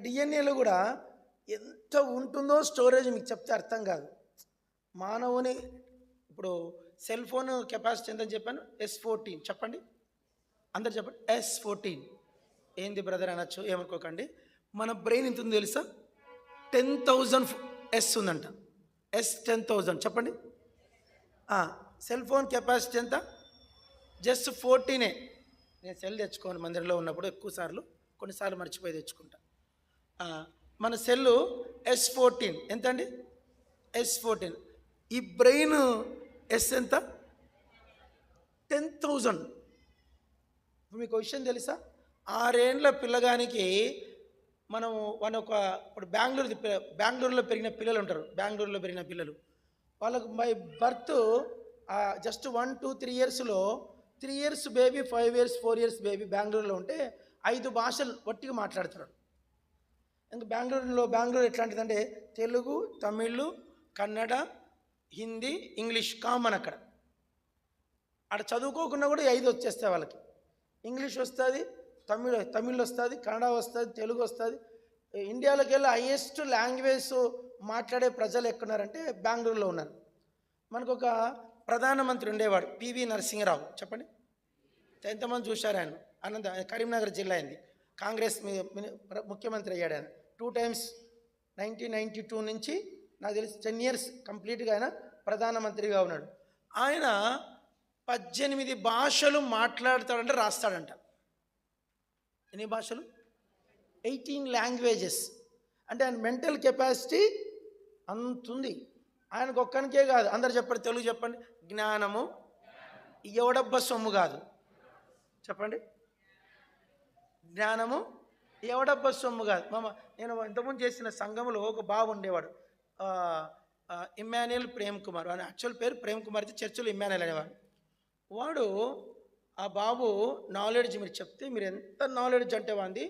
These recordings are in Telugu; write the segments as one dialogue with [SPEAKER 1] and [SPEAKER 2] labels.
[SPEAKER 1] డిఎన్ఏలో కూడా ఎంత ఉంటుందో స్టోరేజ్ మీకు చెప్తే అర్థం కాదు. మానవుని ఇప్పుడు సెల్ ఫోన్ కెపాసిటీ ఎంతని చెప్పాను? S14 చెప్పండి, అందరు చెప్పండి. S14 ఏంది బ్రదర్ అనొచ్చు, ఏమనుకోకండి. మన బ్రెయిన్ ఎంత ఉందో తెలుసా? 10,000 S ఉందంట. S10,000 చెప్పండి. సెల్ ఫోన్ కెపాసిటీ ఎంత? జస్ట్ 14. నేను సెల్ తెచ్చుకోను మందిరంలో ఉన్నప్పుడు ఎక్కువ సార్లు, కొన్నిసార్లు మర్చిపోయి తెచ్చుకుంటా. మన సెల్లు S14 ఎంత అండి? S14. ఈ బ్రెయిన్ S ఎంత? 10,000. మీకు విషయం తెలుసా? 6 ఏళ్ళ పిల్లగానికి మనం ఇప్పుడు బెంగళూరులో పెరిగిన పిల్లలు ఉంటారు. బెంగళూరులో పెరిగిన పిల్లలు వాళ్ళకు బై బర్త్ జస్ట్ 1, 2, 3 ఇయర్స్లో 3 years baby, 5 years, 4 years baby బెంగళూరులో ఉంటే 5 భాషలు వట్టిగా మాట్లాడతాడు. ఇంకా బెంగళూరు ఎట్లాంటిదంటే తెలుగు, తమిళ్, కన్నడ, హిందీ, ఇంగ్లీష్ కామన్. అక్కడ చదువుకోకుండా కూడా 5 వచ్చేస్తాయి వాళ్ళకి. ఇంగ్లీష్ వస్తుంది, తమిళ్ వస్తుంది, కన్నడ వస్తుంది, తెలుగు వస్తుంది. ఇండియాలోకి వెళ్ళి హైయెస్ట్ లాంగ్వేజ్ మాట్లాడే ప్రజలు ఎక్కడున్నారంటే బెంగళూరులో ఉన్నారు. మనకు ఒక ప్రధానమంత్రి ఉండేవాడు, పివి నరసింహరావు. చెప్పండి, ఎంతమంది చూశారు ఆయన? కరీంనగర్ జిల్లా అయింది, కాంగ్రెస్ ముఖ్యమంత్రి అయ్యాడు ఆయన 2 times. 1992 నుంచి నాకు తెలిసి 10 years కంప్లీట్గా ఆయన ప్రధానమంత్రిగా ఉన్నాడు. ఆయన 18 భాషలు మాట్లాడతాడంటే రాస్తాడంట. ఎన్ని భాషలు? 18 languages. అంటే ఆయన మెంటల్ కెపాసిటీ అంతుంది. ఆయనకు ఒక్కనికే కాదు, అందరు చెప్పండి, తెలుగు చెప్పండి. జ్ఞానము ఎవడబ్బ సొమ్ము కాదు. చెప్పండి, జ్ఞానము ఎవడబ్బ సొమ్ము కాదు. నేను ఇంతకుముందు చేసిన సంఘంలో ఒక బాబు ఉండేవాడు, ఇమ్మాన్యుయల్ ప్రేమ్ కుమార్. ఆయన యాక్చువల్ పేరు ప్రేమ్ కుమార్, చర్చిలో ఇమ్మాన్యుయల్ అనేవాడు. వాడు ఆ బాబు నాలెడ్జ్ మీరు చెప్తే, మీరు ఎంత నాలెడ్జ్ అంటే వాంది.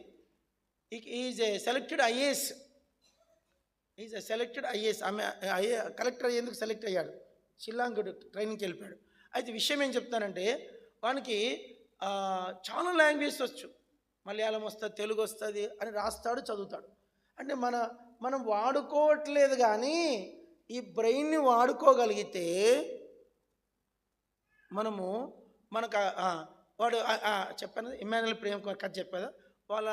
[SPEAKER 1] Is a selected IAS. ఆమె కలెక్టర్ ఎందుకు సెలెక్ట్ అయ్యాడు? షిల్లాంగ్ ట్రైనింగ్కి వెళ్ళిపోయాడు. అయితే విషయం ఏం చెప్తానంటే, వానికి చాలా లాంగ్వేజ్ వచ్చు. మలయాళం వస్తుంది, తెలుగు వస్తుంది అని రాస్తాడు, చదువుతాడు. అంటే మనం వాడుకోవట్లేదు, కానీ ఈ బ్రెయిన్ని వాడుకోగలిగితే మనకు వాడు చెప్పాను ఇమ్మాన్యుయల్ ప్రేమ్ కథ చెప్పేదా. వాళ్ళ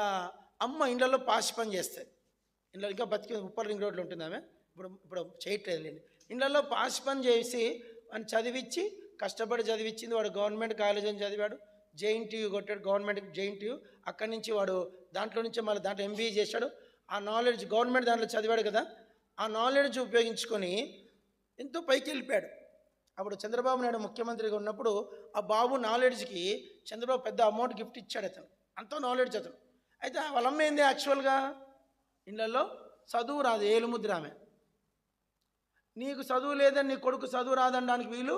[SPEAKER 1] అమ్మ ఇండ్లలో పాసి పని చేస్తుంది. ఇంట్లో ఇంకా బతికి ఉప్పల్ రింగ్ రోడ్లో ఉంటుంది ఆమె, ఇప్పుడు చేయట్లేదు లేండి. ఇండ్లలో పాసి పని చేసి వాడిని చదివించి, కష్టపడి చదివించింది. వాడు గవర్నమెంట్ కాలేజ్ అని చదివాడు, JNTU కొట్టాడు, గవర్నమెంట్ JNTU. అక్కడి నుంచి వాడు దాంట్లో MBA చేశాడు. ఆ నాలెడ్జ్ గవర్నమెంట్ దాంట్లో చదివాడు కదా, ఆ నాలెడ్జ్ ఉపయోగించుకొని ఎంతో పైకి వెళ్ళిపోయాడు. అప్పుడు చంద్రబాబు నాయుడు ముఖ్యమంత్రిగా ఉన్నప్పుడు ఆ బాబు నాలెడ్జ్కి చంద్రబాబు పెద్ద అమౌంట్ గిఫ్ట్ ఇచ్చాడు. అతను అంత నాలెడ్జ్ అతను. అయితే వాళ్ళ అమ్మ ఏంది, యాక్చువల్గా ఇళ్ళల్లో చదువు రాదు, ఏలుముద్ర ఆమె. నీకు చదువు లేదని నీ కొడుకు చదువు రాదనడానికి వీలు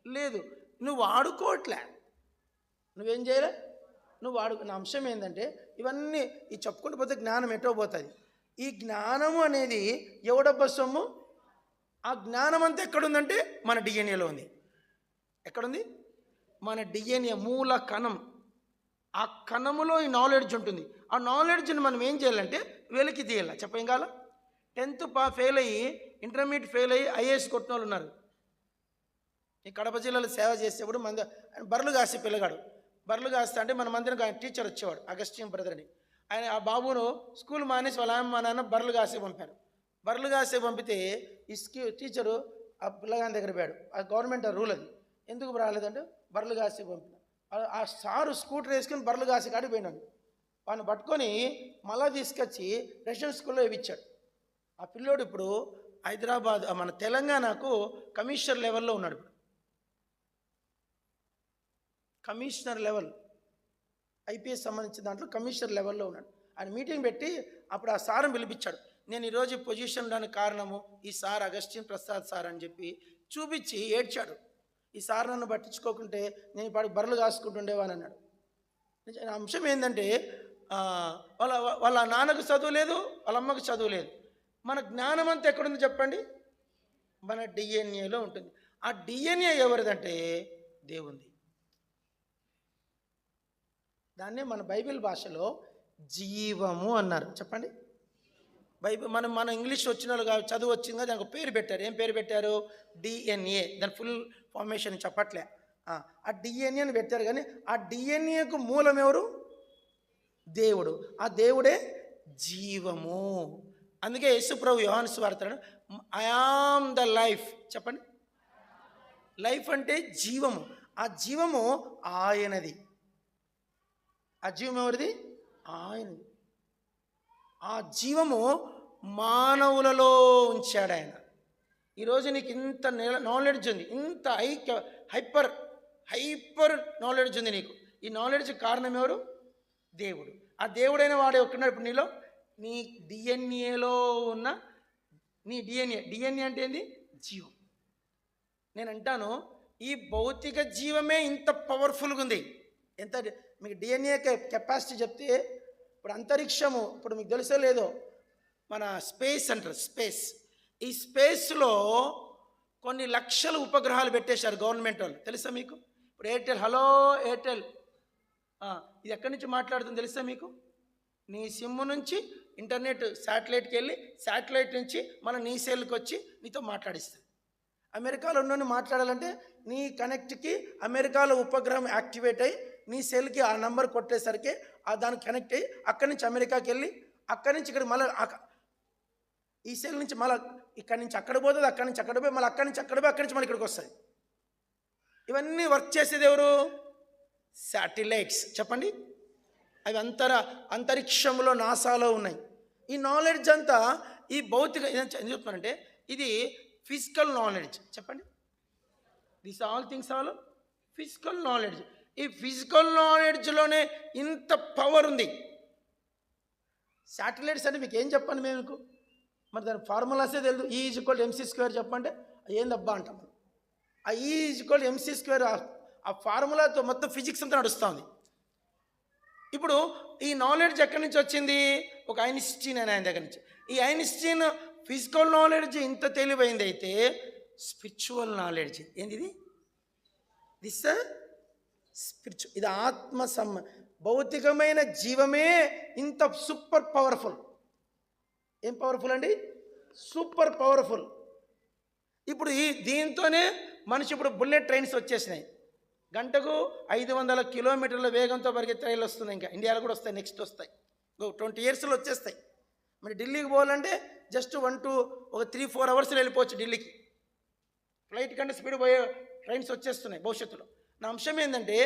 [SPEAKER 1] లేదు. నువ్వు వాడుకోవట్లే, నువ్వేం చేయలే, నా అంశం ఏంటంటే, ఇవన్నీ ఈ చెప్పుకుంటూ పోతే జ్ఞానం ఎటో పోతుంది. ఈ జ్ఞానము అనేది ఎవడబ్బ సొమ్ము? ఆ జ్ఞానం అంతా ఎక్కడుందంటే మన డిఎన్ఏలో ఉంది. ఎక్కడుంది? మన డిఎన్ఏ మూల కణం. ఆ కణములో ఈ నాలెడ్జ్ ఉంటుంది. ఆ నాలెడ్జ్ని మనం ఏం చేయాలంటే వెలికి తీయాలి. చెప్పేం కాల 10th ఫెయిల్ అయ్యి, ఇంటర్మీడియట్ ఫెయిల్ అయ్యి IAS కొట్టిన వాళ్ళు ఉన్నారు. ఈ కడప జిల్లాలో సేవ చేసేప్పుడు బర్రెలు కాసే పిల్లగాడు, బర్రెలు కాస్తా అంటే మన మందిరం టీచర్ వచ్చేవాడు, అగస్టిన్ బ్రదర్ అని. ఆయన ఆ బాబును స్కూల్ మానేసి వాళ్ళ మా నాన్న బర్రెలు కాసే పంపారు. బర్రెలు కాసే పంపితే ఈ టీచరు ఆ పిల్లగాని దగ్గర పోయాడు. ఆ గవర్నమెంట్ రూల్ అది. ఎందుకు రాలేదంటే బర్రెలు కాసే పంపిన. ఆ సారు స్కూటర్ వేసుకొని బర్రెలు కాసే కాడికి పోయినాడు. వాడిని పట్టుకొని మళ్ళా తీసుకొచ్చి రెసిడెన్షియల్ స్కూల్లో ఇచ్చాడు. ఆ పిల్లోడు ఇప్పుడు హైదరాబాద్, మన తెలంగాణకు కమిషనర్ లెవెల్లో ఉన్నాడు. ఇప్పుడు కమిషనర్ లెవెల్, IPS సంబంధించిన దాంట్లో కమిషనర్ లెవెల్లో ఉన్నాడు. ఆయన మీటింగ్ పెట్టి అప్పుడు ఆ సార్ని పిలిపించాడు. నేను ఈరోజు పొజిషన్లోనికి కారణము ఈ సార్ అగస్టిన్ ప్రసాద్ సార్ అని చెప్పి చూపించి ఏడ్చాడు. ఈ సార్ నన్ను పట్టించుకోకుంటే నేను ఇప్పటికి బర్రెలు కాసుకుంటుండేవాని అన్నాడు. అంశం ఏంటంటే, వాళ్ళ నాన్నకు చదువు లేదు, వాళ్ళ అమ్మకు చదువు లేదు. మన జ్ఞానం అంతా ఎక్కడుంది చెప్పండి? మన డిఎన్ఏలో ఉంటుంది. ఆ డిఎన్ఏ ఎవరిదంటే దేవుంది. దాన్నే మన బైబిల్ భాషలో జీవము అన్నారు. చెప్పండి. బైబిల్ మనం ఇంగ్లీష్ వచ్చిన వాళ్ళు చదువు వచ్చింది కదా, దానికి ఒక పేరు పెట్టారు. ఏం పేరు పెట్టారు? డిఎన్ఏ. దాని ఫుల్ ఫార్మేషన్ చెప్పట్లే. ఆ డిఎన్ఏ అని పెట్టారు. కానీ ఆ డిఎన్ఏకు మూలం ఎవరు? దేవుడు. ఆ దేవుడే జీవము. అందుకే యేసు ప్రభు యోహాను సువార్తలో ఐ యామ్ ద లైఫ్. చెప్పండి. లైఫ్ అంటే జీవము. ఆ జీవము ఆయనది. ఆ జీవం ఎవరిది? ఆయనది. ఆ జీవము మానవులలో ఉంచాడు ఆయన. ఈరోజు నీకు ఇంత నాలెడ్జ్ ఉంది, ఇంత హైపర్ నాలెడ్జ్ ఉంది నీకు. ఈ నాలెడ్జ్ కారణం ఎవరు? దేవుడు. ఆ దేవుడైన వాడే ఒక్కడున్నాడు ఇప్పుడు నీలో. నీ డిఎన్ఏలో ఉన్న నీ డిఎన్ఏ అంటే ఏంది? జీవం. నేను అంటాను, ఈ భౌతిక జీవమే ఇంత పవర్ఫుల్గా ఉంది. ఎంత మీకు డిఎన్ఏ కెపాసిటీ చెప్తే, ఇప్పుడు అంతరిక్షము, ఇప్పుడు మీకు తెలుసో లేదో, మన స్పేస్ అంటారు, స్పేస్. ఈ స్పేస్లో కొన్ని లక్షల ఉపగ్రహాలు పెట్టేశారు గవర్నమెంట్ వాళ్ళు. తెలుసా మీకు? ఇప్పుడు ఎయిర్టెల్, హలో ఎయిర్టెల్, ఇది ఎక్కడి నుంచి మాట్లాడుతుంది తెలుసా మీకు? నీ సిమ్ నుంచి ఇంటర్నెట్ శాటిలైట్కి వెళ్ళి, శాటిలైట్ నుంచి మన నీ సెల్కి వచ్చి నీతో మాట్లాడిస్తుంది. అమెరికాలో ఉన్న మాట్లాడాలంటే నీ కనెక్ట్కి అమెరికాలో ఉపగ్రహం యాక్టివేట్ అయ్యి నీ సెల్కి ఆ నెంబర్ కొట్టేసరికి దానికి కనెక్ట్ అయ్యి అక్కడి నుంచి అమెరికాకి వెళ్ళి, అక్కడి నుంచి ఇక్కడ మళ్ళీ ఈ సెల్ నుంచి మళ్ళీ ఇక్కడి నుంచి అక్కడ పోతుంది, అక్కడి నుంచి అక్కడ పోయి, మళ్ళీ అక్కడి నుంచి అక్కడ పోయి, అక్కడి నుంచి మళ్ళీ ఇక్కడికి వస్తుంది. ఇవన్నీ వర్క్ చేసేది ఎవరు? శాటిలైట్స్. చెప్పండి. అవి అంతరిక్షంలో, నాసాలో ఉన్నాయి. ఈ నాలెడ్జ్ అంతా ఈ భౌతిక ఎందుకు చెప్తున్నానంటే, ఇది ఫిజికల్ నాలెడ్జ్. చెప్పండి. This all things all physical knowledge. ఈ ఫిజికల్ నాలెడ్జ్లోనే ఇంత పవర్ ఉంది. శాటిలైట్స్ అంటే మీకు ఏం చెప్పండి మేము? మరి దాని ఫార్ములాసే తెలియదు. ఈ ఈజ్ ఈక్వల్ MC స్క్వేర్ చెప్పంటే ఏందబ్బా అంటాం. ఆ ఈ ఈజ్ ఈక్వల్ MC స్క్వేర్, ఆ ఫార్ములాతో మొత్తం ఫిజిక్స్ అంతా నడుస్తుంది. ఇప్పుడు ఈ నాలెడ్జ్ ఎక్కడి నుంచి వచ్చింది? ఒక ఐన్స్టీన్ అనే ఆయన దగ్గర నుంచి. ఈ ఐన్స్టీన్ ఫిజికల్ నాలెడ్జ్ ఇంత తెలివైంది అయితే, స్పిరిచువల్ నాలెడ్జ్ ఏంది? దిస్ స్పిరిచువల్, ఇది ఆత్మ భౌతికమైన జీవమే ఇంత సూపర్ పవర్ఫుల్. ఏం పవర్ఫుల్ అండి? Super powerful. ఇప్పుడు దీంతోనే మనిషి, ఇప్పుడు బుల్లెట్ ట్రైన్స్ వచ్చేసినాయి. గంటకు 500 కిలోమీటర్ల వేగంతో పరిగెత్తే రైలు వస్తుంది. ఇంకా ఇండియాలో కూడా వస్తాయి, నెక్స్ట్ వస్తాయి, 20 ఇయర్స్లో వచ్చేస్తాయి. మరి ఢిల్లీకి పోవాలంటే జస్ట్ 3-4 అవర్స్లో వెళ్ళిపోవచ్చు ఢిల్లీకి. ఫ్లైట్ కంటే స్పీడ్ పోయే ట్రైన్స్ వచ్చేస్తున్నాయి భవిష్యత్తులో. నా అంశం ఏంటంటే,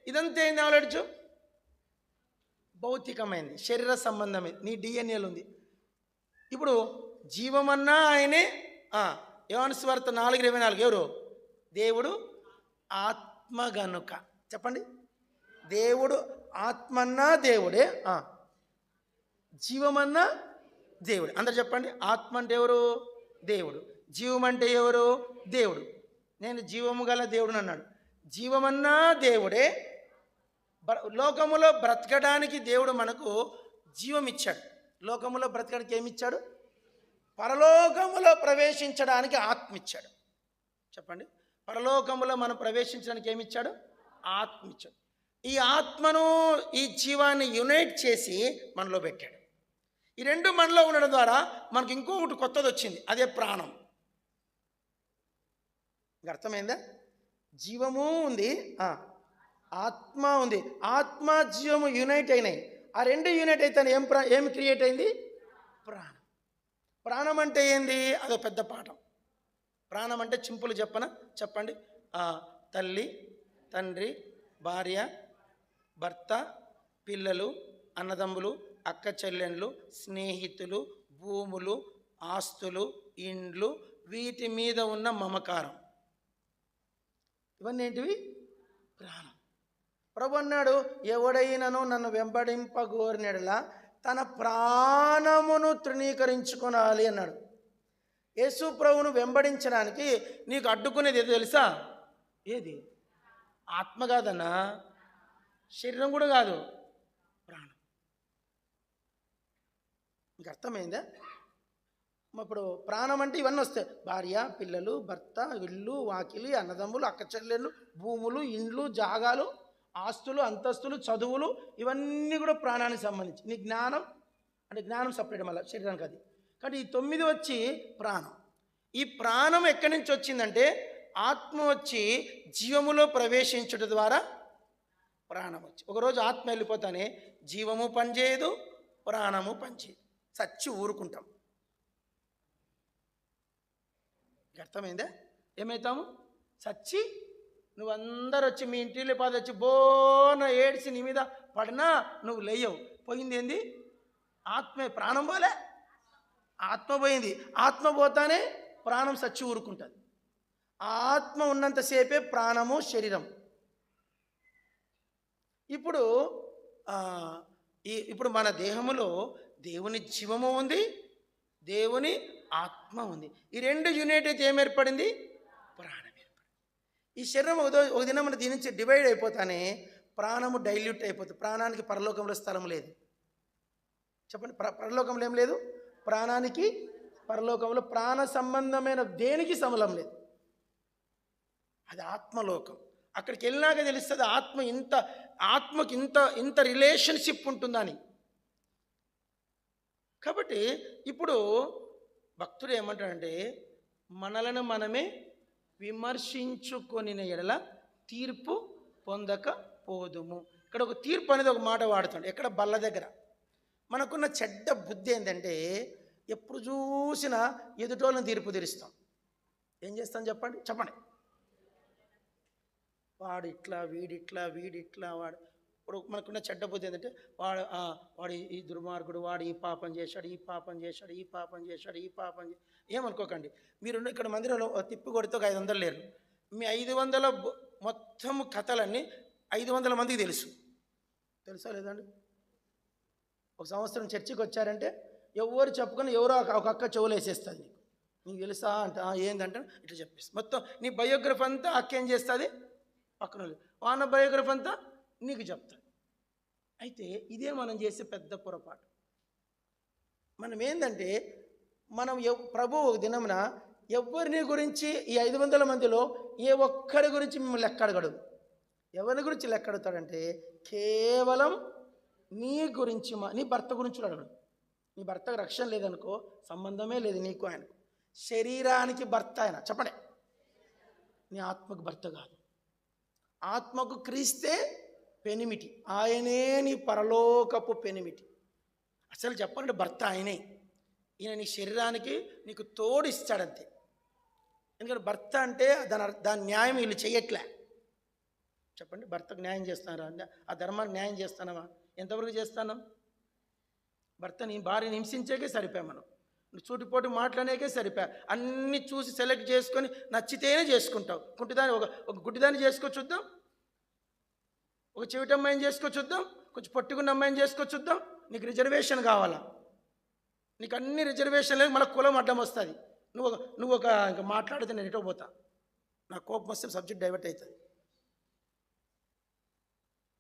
[SPEAKER 1] ఇదంతా ఏం నాలెడ్జ్? భౌతికమైంది, శరీర సంబంధమైంది, నీ డిఎన్ఏలో ఉంది. ఇప్పుడు జీవమన్నా ఆయనే. యోహాను సువార్త 4:24 ఎవరు? దేవుడు ఆత్మ గనుక. చెప్పండి. దేవుడు ఆత్మన్నా దేవుడే, జీవమన్నా దేవుడు. అందరు చెప్పండి. ఆత్మ అంటే ఎవరు? దేవుడు. జీవం అంటే ఎవరు? దేవుడు. నేను జీవము గల దేవుడు అన్నాడు. జీవమన్నా దేవుడే. లోకములో బ్రతకడానికి దేవుడు మనకు జీవం ఇచ్చాడు. లోకములో బ్రతకడానికి ఏమి ఇచ్చాడు? పరలోకములో ప్రవేశించడానికి ఆత్మ ఇచ్చాడు. చెప్పండి. పరలోకములో మనం ప్రవేశించడానికి ఏమి ఇచ్చాడు? ఆత్మ ఇచ్చాడు. ఈ ఆత్మను, ఈ జీవాన్ని యునైట్ చేసి మనలో పెట్టాడు. ఈ రెండు మనలో ఉండడం ద్వారా మనకి ఇంకొకటి కొత్తది వచ్చింది, అదే ప్రాణం. అర్థమైందా? జీవము ఉంది, ఆత్మ ఉంది. ఆత్మ జీవము యూనైట్ అయినాయి. ఆ రెండు యూనైట్ అయితే ఏమి క్రియేట్ అయింది? ప్రాణం. ప్రాణం అంటే ఏంది? అదో పెద్ద పాఠం. ప్రాణం అంటే చింపులు చెప్పండి. తల్లి, తండ్రి, భార్య, భర్త, పిల్లలు, అన్నదమ్ములు, అక్క చెల్లెండ్లు, స్నేహితులు, భూములు, ఆస్తులు, ఇండ్లు, వీటి మీద ఉన్న మమకారం. ఇవన్నీ ఏంటివి? ప్రాణం. ప్రభు అన్నాడు, ఎవడైనాను నన్ను వెంబడింపగోరినెడలా తన ప్రాణమును తృణీకరించుకోవాలి అన్నాడు. యేసు ప్రభువును వెంబడించడానికి నీకు అడ్డుకునేది ఏదో తెలుసా? ఏది? ఆత్మ కాదన్నా, శరీరం కూడా కాదు, ప్రాణం. నీకు అర్థమైందా? ఇప్పుడు ప్రాణం అంటే ఇవన్నీ వస్తాయి. భార్య, పిల్లలు, భర్త, ఇల్లు, వాకిలి, అన్నదమ్ములు, అక్క చెల్లెళ్ళు, భూములు, ఇండ్లు, జాగాలు, ఆస్తులు, అంతస్తులు, చదువులు ఇవన్నీ కూడా ప్రాణానికి సంబంధించి. నీ జ్ఞానం అంటే జ్ఞానం సపరేట్ మళ్ళీ శరీరానికి అది. కానీ ఈ 9 వచ్చి ప్రాణం. ఈ ప్రాణం ఎక్కడి నుంచి వచ్చిందంటే ఆత్మ వచ్చి జీవములో ప్రవేశించుట ద్వారా ప్రాణం వచ్చి. ఒకరోజు ఆత్మ వెళ్ళిపోతానే జీవము పనిచేయదు, ప్రాణము పనిచేయదు, చచ్చి ఊరుకుంటాం. అర్థమైందా? ఏమవుతాము? చచ్చి నువ్వందరూ వచ్చి మీ ఇంటిలో పాద వచ్చి బోన ఏడ్చి నీ మీద పడినా నువ్వు లేయవు. పోయింది ఏంది? ఆత్మే. ప్రాణం పోలే, ఆత్మ పోయింది. ఆత్మ పోతానే ప్రాణం చచ్చి ఊరుకుంటుంది. ఆత్మ ఉన్నంతసేపే ప్రాణము, శరీరం. ఇప్పుడు ఇప్పుడు మన దేహములో దేవుని జీవము ఉంది, దేవుని ఆత్మ ఉంది. ఈ రెండు యూనిట్ అయితే ఏం ఏర్పడింది? ప్రాణం ఏర్పడింది. ఈ శరీరం ఒక దినం మన దీని నుంచి డివైడ్ అయిపోతానే ప్రాణము డైల్యూట్ అయిపోతుంది. ప్రాణానికి పరలోకంలో స్థలం లేదు. చెప్పండి, పరలోకంలో ఏం లేదు? ప్రాణానికి పరలోకంలో ప్రాణ సంబంధమైన దేనికి సమలం లేదు. అది ఆత్మలోకం. అక్కడికి వెళ్ళినాక తెలుస్తుంది ఆత్మకి ఇంత రిలేషన్షిప్ ఉంటుందని. కాబట్టి ఇప్పుడు భక్తుడు ఏమంటాడంటే మనలను మనమే విమర్శించుకొనిన ఎడల తీర్పు పొందకపోదుము. ఇక్కడ ఒక తీర్పు అనేది ఒక మాట వాడుతాడు. ఎక్కడ? బల్ల దగ్గర. మనకున్న చెడ్డ బుద్ధి ఏంటంటే ఎప్పుడు చూసినా ఎదుటోళ్ళని తీర్పు తీరుస్తాం. ఏం చేస్తాం చెప్పండి? వాడు ఇట్లా, వీడిట్లా వాడు. ఇప్పుడు మనకున్న చెడ్డ బుద్ధి ఏంటంటే వాడు ఈ దుర్మార్గుడు, వాడు ఈ పాపం చేశాడు, ఈ పాపం చేశాడు. ఏమనుకోకండి, మీరు ఇక్కడ మందిరంలో తిప్పి కొడితే ఒక 500 లేరు. మీ 500 మొత్తం కథలన్నీ 500 మందికి తెలుసా లేదండి? ఒక సంవత్సరం చర్చికి వచ్చారంటే ఎవరు చెప్పుకొని ఎవరో ఒక అక్క చెవులు వేసేస్తుంది. నీకు తెలుసా అంట. ఏందంటే ఇట్లా చెప్పేసి మొత్తం నీ బయోగ్రఫీ అంతా అక్క ఏం చేస్తుంది? పక్కన వాన బయోగ్రఫీ అంతా నీకు చెప్తాడు. అయితే ఇదే మనం చేసే పెద్ద పొరపాటు. మనం ఏంటంటే ప్రభు ఒక దినమున ఎవరిని గురించి ఈ 500 మందిలో ఏ ఒక్కరి గురించి మిమ్మల్ని లెక్క అడగడు. ఎవరి గురించి లెక్క అడుగుతాడంటే కేవలం నీ గురించి, నీ భర్త గురించి అడగడు. నీ భర్తకు రక్షణ లేదనుకో, సంబంధమే లేదు నీకు ఆయనకు. శరీరానికి భర్త ఆయన. చెప్పండి, నీ ఆత్మకు భర్త కాదు. ఆత్మకు క్రీస్తే పెనిమిటి, ఆయనే నీ పరలోకపు పెనిమిటి. అసలు చెప్పండి, భర్త ఆయనే. ఈయన నీ శరీరానికి నీకు తోడిస్తాడంతే. ఎందుకంటే భర్త అంటే దాని న్యాయం వీళ్ళు చేయట్లే. చెప్పండి, భర్తకు న్యాయం చేస్తున్నారా? ఆ ధర్మానికి న్యాయం చేస్తున్నావా? ఎంతవరకు చేస్తాను? భర్తని భార్యని హింసించేకే సరిపోయా. మనం చూటిపోటు మాట్లాడేకే సరిపోయా. అన్నీ చూసి సెలెక్ట్ చేసుకొని నచ్చితేనే చేసుకుంటావు. ఒక గుడ్డిదాన్ని చేసుకో చూద్దాం, ఒక చెవిటి అమ్మాయిని చేసుకో చూద్దాం, కొంచెం పట్టుకున్న అమ్మాయిని చేసుకో చూద్దాం. నీకు రిజర్వేషన్ కావాలా? నీకు అన్ని రిజర్వేషన్ లేదు, మళ్ళీ కులం అడ్డం వస్తుంది. నువ్వు ఇంకా మాట్లాడితే నేను ఎటో పోతా. నా కోపం వస్తే సబ్జెక్ట్ డైవర్ట్ అవుతుంది.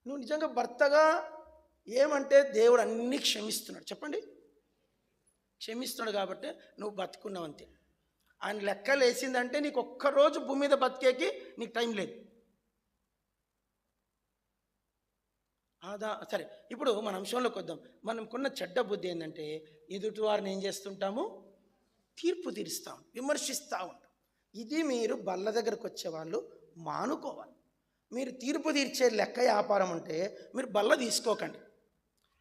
[SPEAKER 1] నువ్వు నిజంగా భర్తగా ఏమంటే దేవుడు అన్నీ క్షమిస్తున్నాడు. చెప్పండి, క్షమిస్తున్నాడు కాబట్టి నువ్వు బతుకున్నావు అంతే. ఆయన లెక్కలు వేసిందంటే నీకు ఒక్కరోజు భూమి మీద బతికేకి నీకు టైం లేదు. సరే, ఇప్పుడు మన అంశంలోకి వద్దాం. మనకున్న చెడ్డ బుద్ధి ఏంటంటే ఎదుటి వారిని ఏం చేస్తుంటాము? తీర్పు తీరుస్తాం, విమర్శిస్తూ ఉంటాం. ఇది మీరు బల్ల దగ్గరకు వచ్చేవాళ్ళు మానుకోవాలి. మీరు తీర్పు తీర్చే లెక్క వ్యాపారం ఉంటే మీరు బల్ల తీసుకోకండి.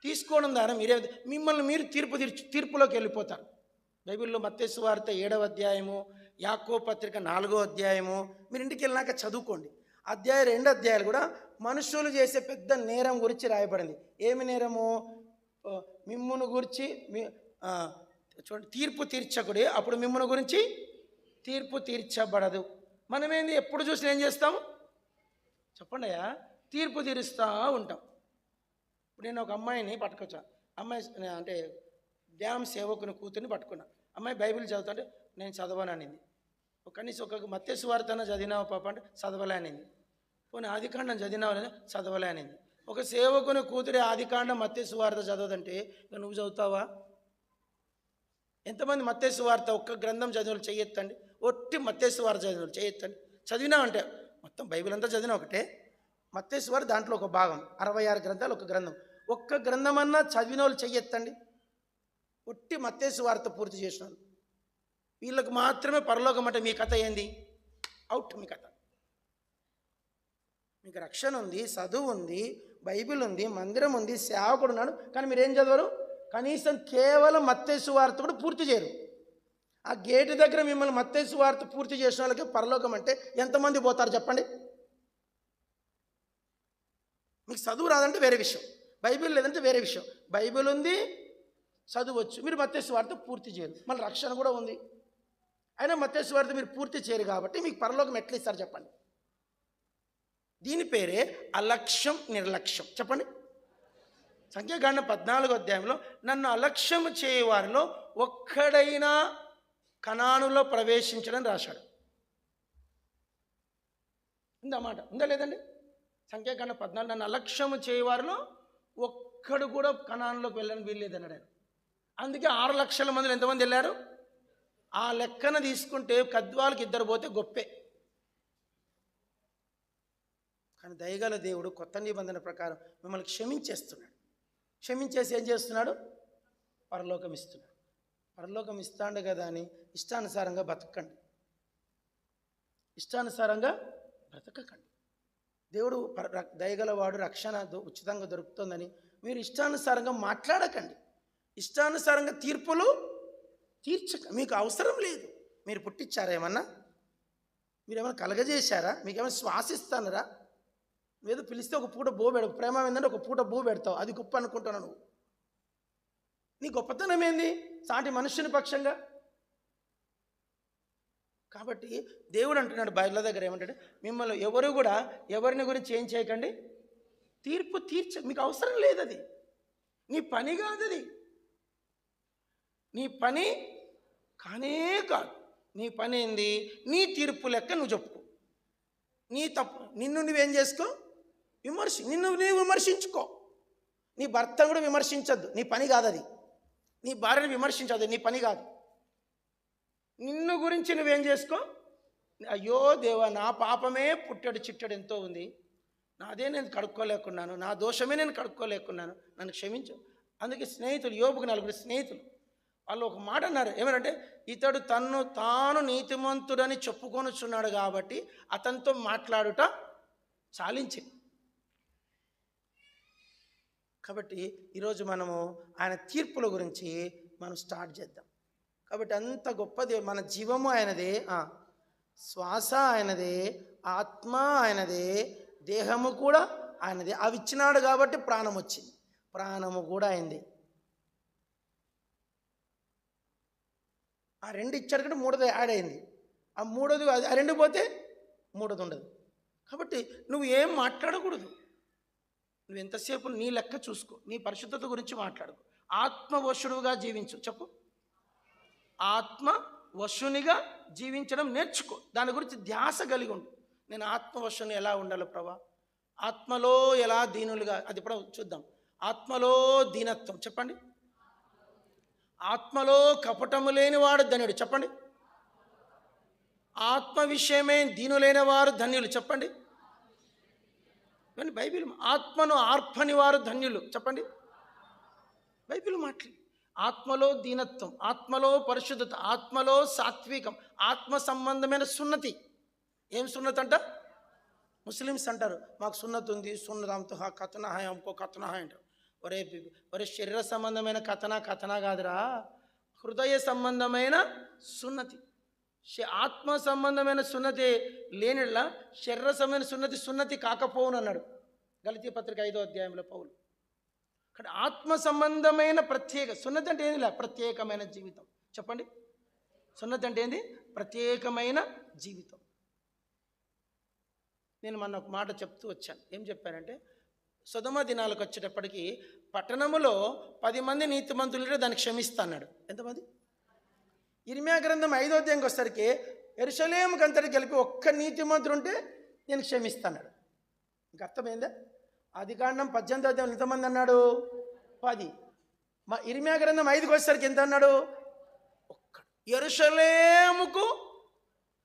[SPEAKER 1] తీసుకోవడం ద్వారా మిమ్మల్ని మీరు తీర్పులోకి వెళ్ళిపోతారు. బైబిల్లో మత్తయి సువార్త 7వ అధ్యాయము, యాకోబు పత్రిక 4వ అధ్యాయము మీరు ఇంటికి వెళ్ళినాక చదువుకోండి. 2 అధ్యాయాలు కూడా మనుషులు చేసే పెద్ద నేరం గురించి రాయబడింది. ఏమి నేరము? మిమ్మును గురించి చూడండి, తీర్పు తీర్చకుడి, అప్పుడు మిమ్మును గురించి తీర్పు తీర్చబడదు. మనమేంది ఎప్పుడు చూసి ఏం చేస్తాము? చెప్పండి అయ్యా, తీర్పు తీరుస్తూ ఉంటాం. ఇప్పుడు నేను ఒక అమ్మాయిని పట్టుకొచ్చాను. అమ్మాయి అంటే డ్యామ్ సేవకుని కూతుర్ని పట్టుకున్నా. అమ్మాయి బైబిల్ చదువుతుంటే నేను చదవను అనింది. కనీసం ఒక మత్తయి సువార్తన చదివినావా పాప అంటే చదవలే అనింది. పోనీ ఆదికాండం చదివినావని చదవలే అనింది. ఒక సేవకుని కూతురే ఆదికాండం మత్తయి సువార్త చదవదంటే ఇక నువ్వు చదువుతావా? ఎంతమంది మత్తయి సువార్త ఒక్క గ్రంథం చదివిన చెయ్యెత్తండి. ఒట్టి మత్తయి సువార్త చదివిన చెయ్యెత్తండి. చదివినా అంటే మొత్తం బైబిల్ అంతా చదివినా ఒకటే. మత్తయి సువార్త దాంట్లో ఒక భాగం, 66 గ్రంథాలు ఒక గ్రంథం. ఒక్క గ్రంథమన్నా చదివిన వాళ్ళు చెయ్యెత్తండి. ఒట్టి మత్తయి సువార్త పూర్తి చేసినాను. వీళ్ళకు మాత్రమే పరలోకం అంటే మీ కథ ఏంది? అవుట్. మీ కథ. మీకు రక్షణ ఉంది, చదువు ఉంది, బైబిల్ ఉంది, మందిరం ఉంది, సేవకుడు ఉన్నాడు, కానీ మీరేం చదవరు? కనీసం కేవలం మత్తయి సువార్త కూడా పూర్తి చేయరు. ఆ గేటు దగ్గర మిమ్మల్ని మత్తయి సువార్త పూర్తి చేసిన వాళ్ళకి పరలోకం అంటే ఎంతమంది పోతారు చెప్పండి? మీకు చదువు రాదంటే వేరే విషయం, బైబిల్ లేదంటే వేరే విషయం. బైబిల్ ఉంది, చదువచ్చు, మీరు మత్తయి సువార్త పూర్తి చేయరు. మళ్ళీ రక్షణ కూడా ఉంది, అయినా మత్తయి సువార్త మీరు పూర్తి చేయరు కాబట్టి మీకు పరలోకం ఎట్లా ఇస్తారు చెప్పండి? దీని పేరే అలక్ష్యం, నిర్లక్ష్యం. చెప్పండి. సంఖ్యాకాండం 14వ అధ్యాయంలో నన్ను అలక్ష్యం చేయవారిలో ఒక్కడైనా కనానులో ప్రవేశించడం రాశాడు. ఉందన్నమాట, ఉందా లేదండి? సంఖ్యాకాండం 14, నన్ను అలక్ష్యం చేయవారిలో ఒక్కడు కూడా కనానులోకి వెళ్ళని వీల్లేదన్నాడు ఆయన. అందుకే 6 లక్షల మందిలో ఎంతమంది వెళ్ళారు? ఆ లెక్కన తీసుకుంటే కద్వాలకి 2 పోతే గొప్పే. కానీ దయగల దేవుడు కొత్త నిబంధన ప్రకారం మిమ్మల్ని క్షమించేస్తున్నాడు. క్షమించేసి ఏం చేస్తున్నాడు? పరలోకం ఇస్తున్నాడు. పరలోకం ఇస్తాడు కదా అని ఇష్టానుసారంగా బతకండి, ఇష్టానుసారంగా బ్రతకకండి. దేవుడు దయగలవాడు, రక్షణ ఉచితంగా దొరుకుతుందని మీరు ఇష్టానుసారంగా మాట్లాడకండి. ఇష్టానుసారంగా తీర్పులు తీర్చక. మీకు అవసరం లేదు. మీరు పుట్టించారా ఏమన్నా? మీరు ఏమైనా కలగజేశారా? మీకేమైనా శ్వాసిస్తానరా? ఏదో పిలిస్తే ఒక పూట బో పెడవు, ప్రేమ ఏంటంటే ఒక పూట బో పెడతావు, అది గొప్ప అనుకుంటున్నావు నువ్వు. నీ గొప్పతనం ఏంది సాటి మనుష్యుని పక్షంగా? కాబట్టి దేవుడు అంటున్నాడు బైబిల్ దగ్గర ఏమంటాడు? మిమ్మల్ని ఎవరు కూడా ఎవరిని గురించి ఏం చేయకండి, తీర్పు మీకు అవసరం లేదు. అది నీ పని కాదు, అది నీ పని కానే కాదు. నీ పని ఏంది? నీ తీర్పు లెక్క నువ్వు చెప్పుకో. నీ తప్పు నిన్ను నువ్వేం చేసుకో, నిన్ను నువ్వు విమర్శించుకో. నీ భర్త కూడా విమర్శించద్దు, నీ పని కాదు అది. నీ భార్యను విమర్శించదు, నీ పని కాదు. నిన్ను గురించి నువ్వేం చేసుకో. అయ్యో దేవా, నా పాపమే పుట్టడు చిట్టడు ఎంతో ఉంది, నాదే నేను కడుక్కోలేకున్నాను, నా దోషమే నేను కడుక్కోలేకున్నాను, నన్ను క్షమించు. అందుకే స్నేహితులు, యోబుకు 4 స్నేహితులు, వాళ్ళు ఒక మాట అన్నారు. ఏమనంటే, ఇతడు తాను నీతిమంతుడని చెప్పుకొనుచున్నాడు కాబట్టి అతనితో మాట్లాడుట చాలించి. కాబట్టి ఈరోజు మనము ఆయన తీర్పుల గురించి మనం స్టార్ట్ చేద్దాం. కాబట్టి అంత గొప్పది. మన జీవము ఆయనదే, శ్వాస ఆయనదే, ఆత్మ ఆయనదే, దేహము కూడా ఆయనదే. అవి ఇచ్చినాడు కాబట్టి ప్రాణం వచ్చింది, ప్రాణము కూడా అయింది. ఆ 2 ఇచ్చాడు కాబట్టి 3ది యాడ్ అయింది. ఆ 3ది ఆ 2 పోతే 3ది ఉండదు. కాబట్టి నువ్వు ఏం మాట్లాడకూడదు. నువ్వు ఎంతసేపు నీ లెక్క చూసుకో, నీ పరిశుద్ధత గురించి మాట్లాడుకో. ఆత్మవశుడుగా జీవించు. చెప్పు, ఆత్మవశునిగా జీవించడం నేర్చుకో. దాని గురించి ధ్యాస కలిగి ఉండు. నేను ఆత్మవశుని ఎలా ఉండాలి ప్రభా? ఆత్మలో ఎలా దీనులుగా, అది ఇప్పుడు చూద్దాం. ఆత్మలో దీనత్వం చెప్పండి. ఆత్మలో కపటము లేనివాడు ధన్యుడు చెప్పండి. ఆత్మ విషయమే దీనులైన వారు ధన్యులు చెప్పండి. బైబిల్. ఆత్మను ఆర్పని వారు ధన్యులు చెప్పండి. బైబిల్ మాటలు. ఆత్మలో దీనత్వం, ఆత్మలో పరిశుద్ధత, ఆత్మలో సాత్వికం, ఆత్మ సంబంధమైన సున్నతి. ఏం సున్నతి అంట? ముస్లిమ్స్ అంటారు మాకు సున్నతి ఉంది, సున్నదాంతో కథనా హాయ్ అమ్కో కథనా హాయ్ అంటారు. ఒరే శరీర సంబంధమైన కథనా కాదురా, హృదయ సంబంధమైన సున్నతి. ఆత్మ సంబంధమైన సున్నతి లేనిలా శరీర సంబంధమైన సున్నతి కాకపోవును అన్నాడు గలతీ పత్రిక 5వ అధ్యాయంలో పౌలు. కానీ ఆత్మ సంబంధమైన ప్రత్యేక సున్నతి అంటే ఏంది? ప్రత్యేకమైన జీవితం చెప్పండి. సున్నతి అంటే ఏంది? ప్రత్యేకమైన జీవితం. నేను మొన్న ఒక మాట చెప్తూ వచ్చాను. ఏం చెప్పానంటే, సొదొమ దినాలకు వచ్చేటప్పటికి పట్టణములో 10 మంది నీతిమంతులు దాన్ని క్షమిస్తా అన్నాడు. ఎంతమంది? ఇర్మియా గ్రంథం 5వ అధ్యాయంకి వచ్చేసరికి యెరూషలేముకి అంతటి కలిపి ఒక్క నీతిమంతుడు ఉంటే నేను క్షమిస్తాడు. ఇంక అర్థమైందా? ఆదికాండం 18వ అధ్యాయం ఎంతమంది అన్నాడు? 10. ఇర్మియా గ్రంథం 5కి వచ్చేసరికి ఎంత అన్నాడు? ఒక్కడు. యెరూషలేముకు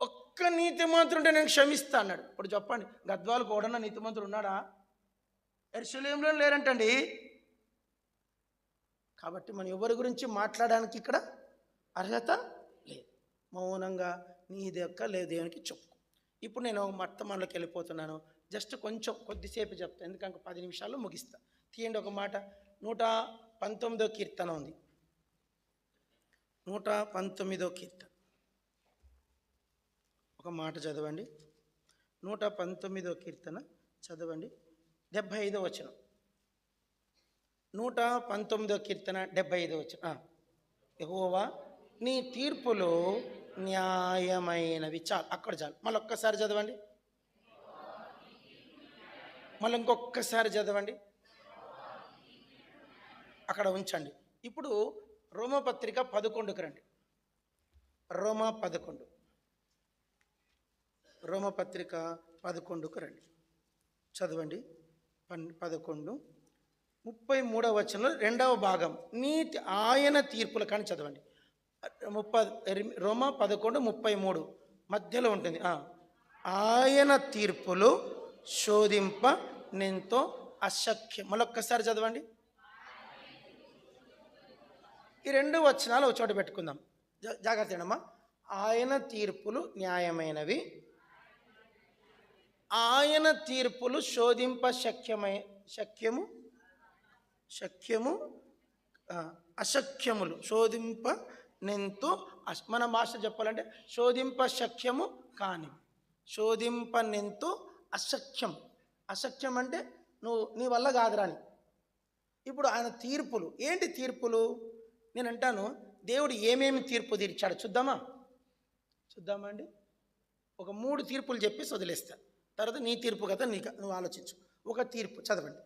[SPEAKER 1] ఒక్క ఒక్క నీతిమంతుడు ఉంటే నేను క్షమిస్తా అన్నాడు. ఇప్పుడు చెప్పండి, గద్వాలకు ఎవడన్నా నీతిమంతుడు ఉన్నాడా? యెరూషలేములో లేరంటండి. కాబట్టి మనం ఎవరి గురించి మాట్లాడడానికి ఇక్కడ అర్హత లేదు. మౌనంగా నీది యొక్క లేదు దేవునికి చెప్పు. ఇప్పుడు నేను వర్తమానంలోకి వెళ్ళిపోతున్నాను. జస్ట్ కొంచెం కొద్దిసేపు చెప్తాను, ఎందుకంటే 10 నిమిషాల్లో ముగిస్తా. తీయండి ఒక మాట. 119వ కీర్తన ఉంది. 119వ కీర్తన ఒక మాట చదవండి. 119వ కీర్తన చదవండి. 75వ వచనం. 119వ కీర్తన 75వ వచనం. యెహోవా నీ తీర్పులు న్యాయమైనవి. చాలు, అక్కడ చాలు. మళ్ళీ ఒక్కసారి చదవండి. మళ్ళీ ఇంకొక్కసారి చదవండి. అక్కడ ఉంచండి. ఇప్పుడు రోమపత్రిక 11కు రండి. రోమపత్రిక 11కు రండి. చదవండి. 11 33వ వచనంలో 2వ భాగం నీతి ఆయన తీర్పుల కానీ చదవండి. రోమా 11:33 మధ్యలో ఉంటుంది. ఆయన తీర్పులు శోధింప నెంతో అశక్యం. మళ్ళొక్కసారి చదవండి. ఈ 2 వచనాలు ఒక చోట పెట్టుకుందాం. జాగ్రత్త అమ్మా. ఆయన తీర్పులు న్యాయమైనవి, ఆయన తీర్పులు శోధింప శక్యము అశక్యములు. శోధింప నెంతో మన భాష చెప్పాలంటే శోధింప శక్యము కాని, శోధింప నెంతో అశక్యం. అశక్యం అంటే నీ వల్ల కాదురాని. ఇప్పుడు ఆయన తీర్పులు ఏంటి? తీర్పులు నేను అంటాను, దేవుడు ఏమేమి తీర్పు తీర్చాడు చూద్దామా అండి. ఒక 3 తీర్పులు చెప్పేసి వదిలేస్తా. తర్వాత నీ తీర్పు కదా నువ్వు ఆలోచించు. ఒక తీర్పు చదవండి.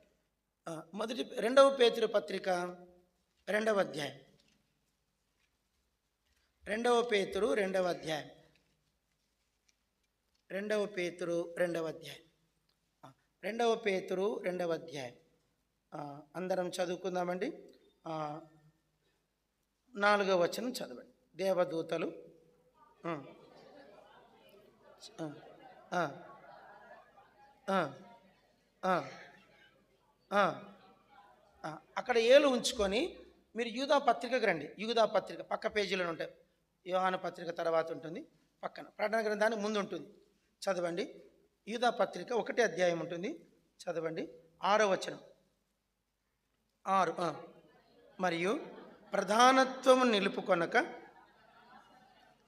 [SPEAKER 1] 2వ పేతురు పత్రిక 2వ అధ్యాయం. 2వ పేతురు 2వ అధ్యాయం. 2వ పేతురు 2వ అధ్యాయం. 2వ పేతురు 2వ అధ్యాయం అందరం చదువుకుందామండి. 4వ వచనం చదవండి. దేవదూతలు అక్కడ ఏలు ఉంచుకొని మీరు యూదా పత్రికకు రండి. యూదా పత్రిక పక్క పేజీలో ఉంటాయి. యోహాను పత్రిక తర్వాత ఉంటుంది, పక్కన ప్రకటన గ్రంథానికి ముందు ఉంటుంది. చదవండి. యూదా పత్రిక 1వ అధ్యాయం ఉంటుంది. చదవండి. 6వ వచనం. 6 మరియు ప్రధానత్వము నిలుపుకొనక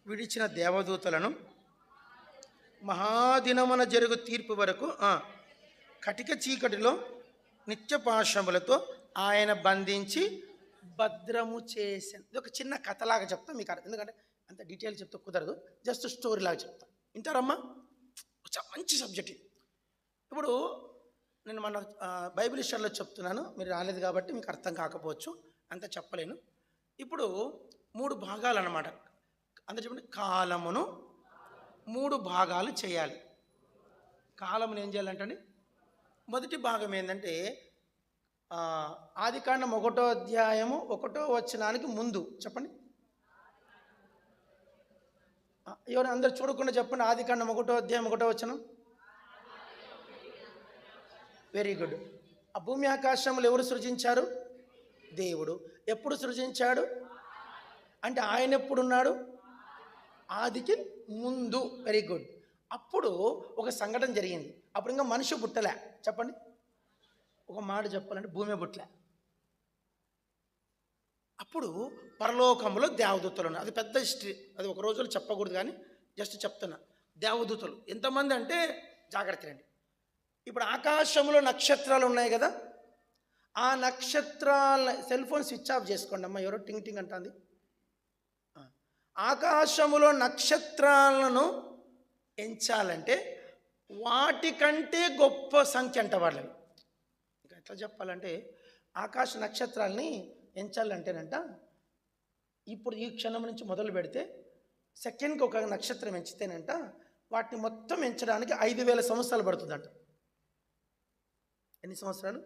[SPEAKER 1] విడిచిన దేవదూతలను మహాదినమున జరుగు తీర్పు వరకు కటిక చీకటిలో నిత్యపాశములతో ఆయన బంధించి భద్రము చేశాను. ఇది ఒక చిన్న కథలాగా చెప్తా మీకు అర్థం, ఎందుకంటే అంత డీటెయిల్ చెప్తే కుదరదు. జస్ట్ స్టోరీ లాగా చెప్తా, వింటారమ్మా? మంచి సబ్జెక్ట్ ఇది. ఇప్పుడు నేను మన బైబిల్ స్టడీలో చెప్తున్నాను, మీరు రాలేదు కాబట్టి మీకు అర్థం కాకపోవచ్చు, అంత చెప్పలేను. ఇప్పుడు 3 భాగాలు అన్నమాట. అంత చెప్పండి. కాలమును 3 భాగాలు చేయాలి. కాలమును ఏం చేయాలంటే, మొదటి భాగం ఏంటంటే ఆదికాండం 1వ అధ్యాయము 1వ వచనానికి ముందు చెప్పండి. ఎవరు అందరు చూడకుండా చెప్పండి. ఆదికాండం 1వ అధ్యాయం 1వ వచనం. Very good. ఆ భూమి ఆకాశములు ఎవరు సృజించారు? దేవుడు. ఎప్పుడు సృజించాడు అంటే ఆయన ఎప్పుడున్నాడు? ఆదికి ముందు. Very good. అప్పుడు ఒక సంఘటన జరిగింది. అప్పుడు ఇంకా మనిషి పుట్టలే. చెప్పండి. ఒక మాట చెప్పాలంటే భూమి పుట్టలే. అప్పుడు పరలోకములో దేవదూతలు ఉన్నారు. అది పెద్ద హిస్టరీ, అది ఒక రోజులో చెప్పకూడదు, కానీ జస్ట్ చెప్తున్నా. దేవదూతలు ఎంతమంది అంటే జాగ్రత్త రండి. ఇప్పుడు ఆకాశంలో నక్షత్రాలు ఉన్నాయి కదా, ఆ నక్షత్రాల సెల్ ఫోన్ స్విచ్ ఆఫ్ చేసుకోండి అమ్మ. ఎవరో టింగ్ టింగ్ అంటుంది. ఆకాశములో నక్షత్రాలను ఎంచాలంటే వాటికంటే గొప్ప సంఖ్య అంట వాళ్ళని. ఇంకా ఎట్లా చెప్పాలంటే ఆకాశ నక్షత్రాలని ఎంచాలంటేనంట, ఇప్పుడు ఈ క్షణం నుంచి మొదలు పెడితే సెకండ్కి ఒక నక్షత్రం ఎంచితేనంట వాటిని మొత్తం ఎంచడానికి 5,000 సంవత్సరాలు పడుతుందంట. ఎన్ని సంవత్సరాలు?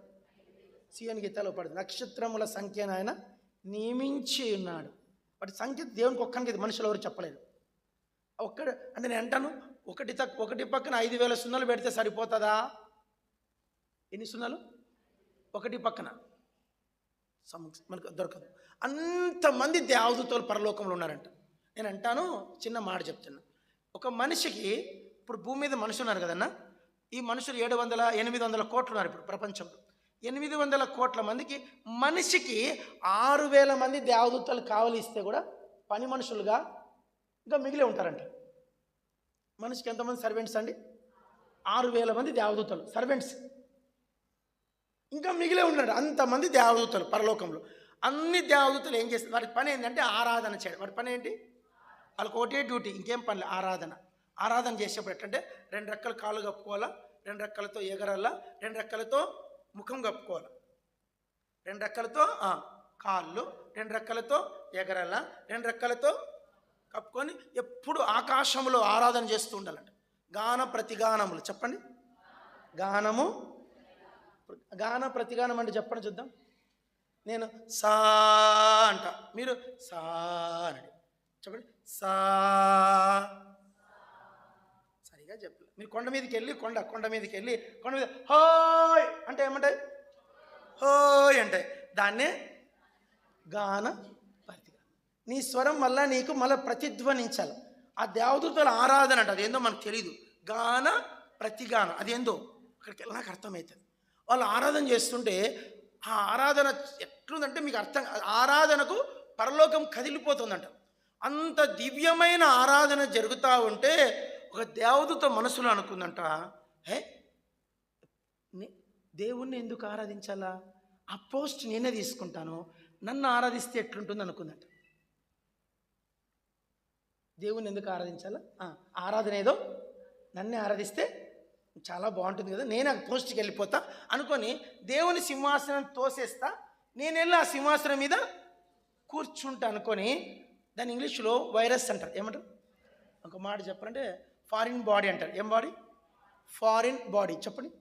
[SPEAKER 1] సియోను గీతాలో పడుతుంది. నక్షత్రముల సంఖ్యను ఆయన నియమించి ఉన్నాడు. వాటి సంఖ్య దేవునికి ఒక్కనికి మనుషులు ఎవరు చెప్పలేరు. అంటే నేను అంటాను, ఒకటి పక్కన 5,000 సున్నాలు పెడితే సరిపోతుందా? ఎన్ని సున్నాలు? ఒకటి పక్కన మనకు దొరకదు. అంతమంది దేవదూతలు పరలోకంలో ఉన్నారంట. నేను అంటాను, చిన్న మాట చెప్తున్నా. ఒక మనిషికి ఇప్పుడు భూమి మీద మనుషులు ఉన్నారు కదన్నా, ఈ మనుషులు 800 కోట్లు ఉన్నారు ఇప్పుడు ప్రపంచంలో. 800 కోట్ల మందికి మనిషికి 6,000 మంది దేవదూతలు కావలిస్తే కూడా పని మనుషులుగా ఇంకా మిగిలే ఉంటారంట. మనిషికి ఎంతమంది సర్వెంట్స్ అండి? 6,000 మంది దేవదూతలు సర్వెంట్స్ ఇంకా మిగిలే ఉన్నాడు. అంతమంది దేవదూతలు పరలోకంలో. అన్ని దేవదూతలు ఏం చేస్తారు? వారి పని ఏంటంటే ఆరాధన చేయడం. వారి పని ఏంటి? వాళ్ళకి ఒకటే డ్యూటీ, ఇంకేం పని? ఆరాధన చేసేప్పుడు ఎట్లంటే 2 రెక్కలు కాళ్ళు కప్పుకోవాలా, 2 రెక్కలతో ఎగరాలా, 2 రెక్కలతో ముఖం కప్పుకోవాలా, 2 రెక్కలతో కాళ్ళు, 2 రెక్కలతో ఎగరాలా, 2 రెక్కలతో కప్పుకొని ఎప్పుడు ఆకాశంలో ఆరాధన చేస్తూ ఉండాలంట. గాన ప్రతిగానములు చెప్పండి. గాన ప్రతిగానం అంటే చెప్పండి చూద్దాం. నేను సా అంట, మీరు సా అని చెప్పండి. సా సరిగా చెప్పలేదు. మీరు కొండ మీదకి వెళ్ళి కొండ మీద హోయ్ అంటే ఏమంటాయి? హోయ్ అంటే దాన్నే గాన ప్రతిగానం. నీ స్వరం మళ్ళా నీకు మళ్ళీ ప్రతిధ్వనించాలి. ఆ దేవదూతల ఆరాధన అంట, అదేందో మనకు తెలీదు. గాన ప్రతిగానం అదేందో అక్కడికి వెళ్ళి నాకు అర్థమవుతుంది. వాళ్ళు ఆరాధన చేస్తుంటే ఆ ఆరాధన ఎట్లుందంటే మీకు అర్థం, ఆరాధనకు పరలోకం కదిలిపోతుందంట. అంత దివ్యమైన ఆరాధన జరుగుతూ ఉంటే ఒక దేవదూత మనసులో అనుకుందంట, దేవుణ్ణి ఎందుకు ఆరాధించాలా? ఆ పోస్ట్ నేనే తీసుకుంటాను, నన్ను ఆరాధిస్తే ఎట్లుంటుంది అనుకుందంట. దేవుణ్ణి ఎందుకు ఆరాధించాలా? ఆరాధన ఏదో నన్నే ఆరాధిస్తే చాలా బాగుంటుంది కదా, నేను ఆ పోస్ట్కి వెళ్ళిపోతా అనుకొని దేవుని సింహాసనం తోసేస్తా, నేను వెళ్ళి ఆ సింహాసనం మీద కూర్చుంటా అనుకొని, దాన్ని ఇంగ్లీష్లో వైరస్ అంటారు. ఏమంటారు? ఒక మాట చెప్పాలంటే ఫారిన్ బాడీ అంటారు. ఏం బాడీ? Foreign body. చెప్పండి.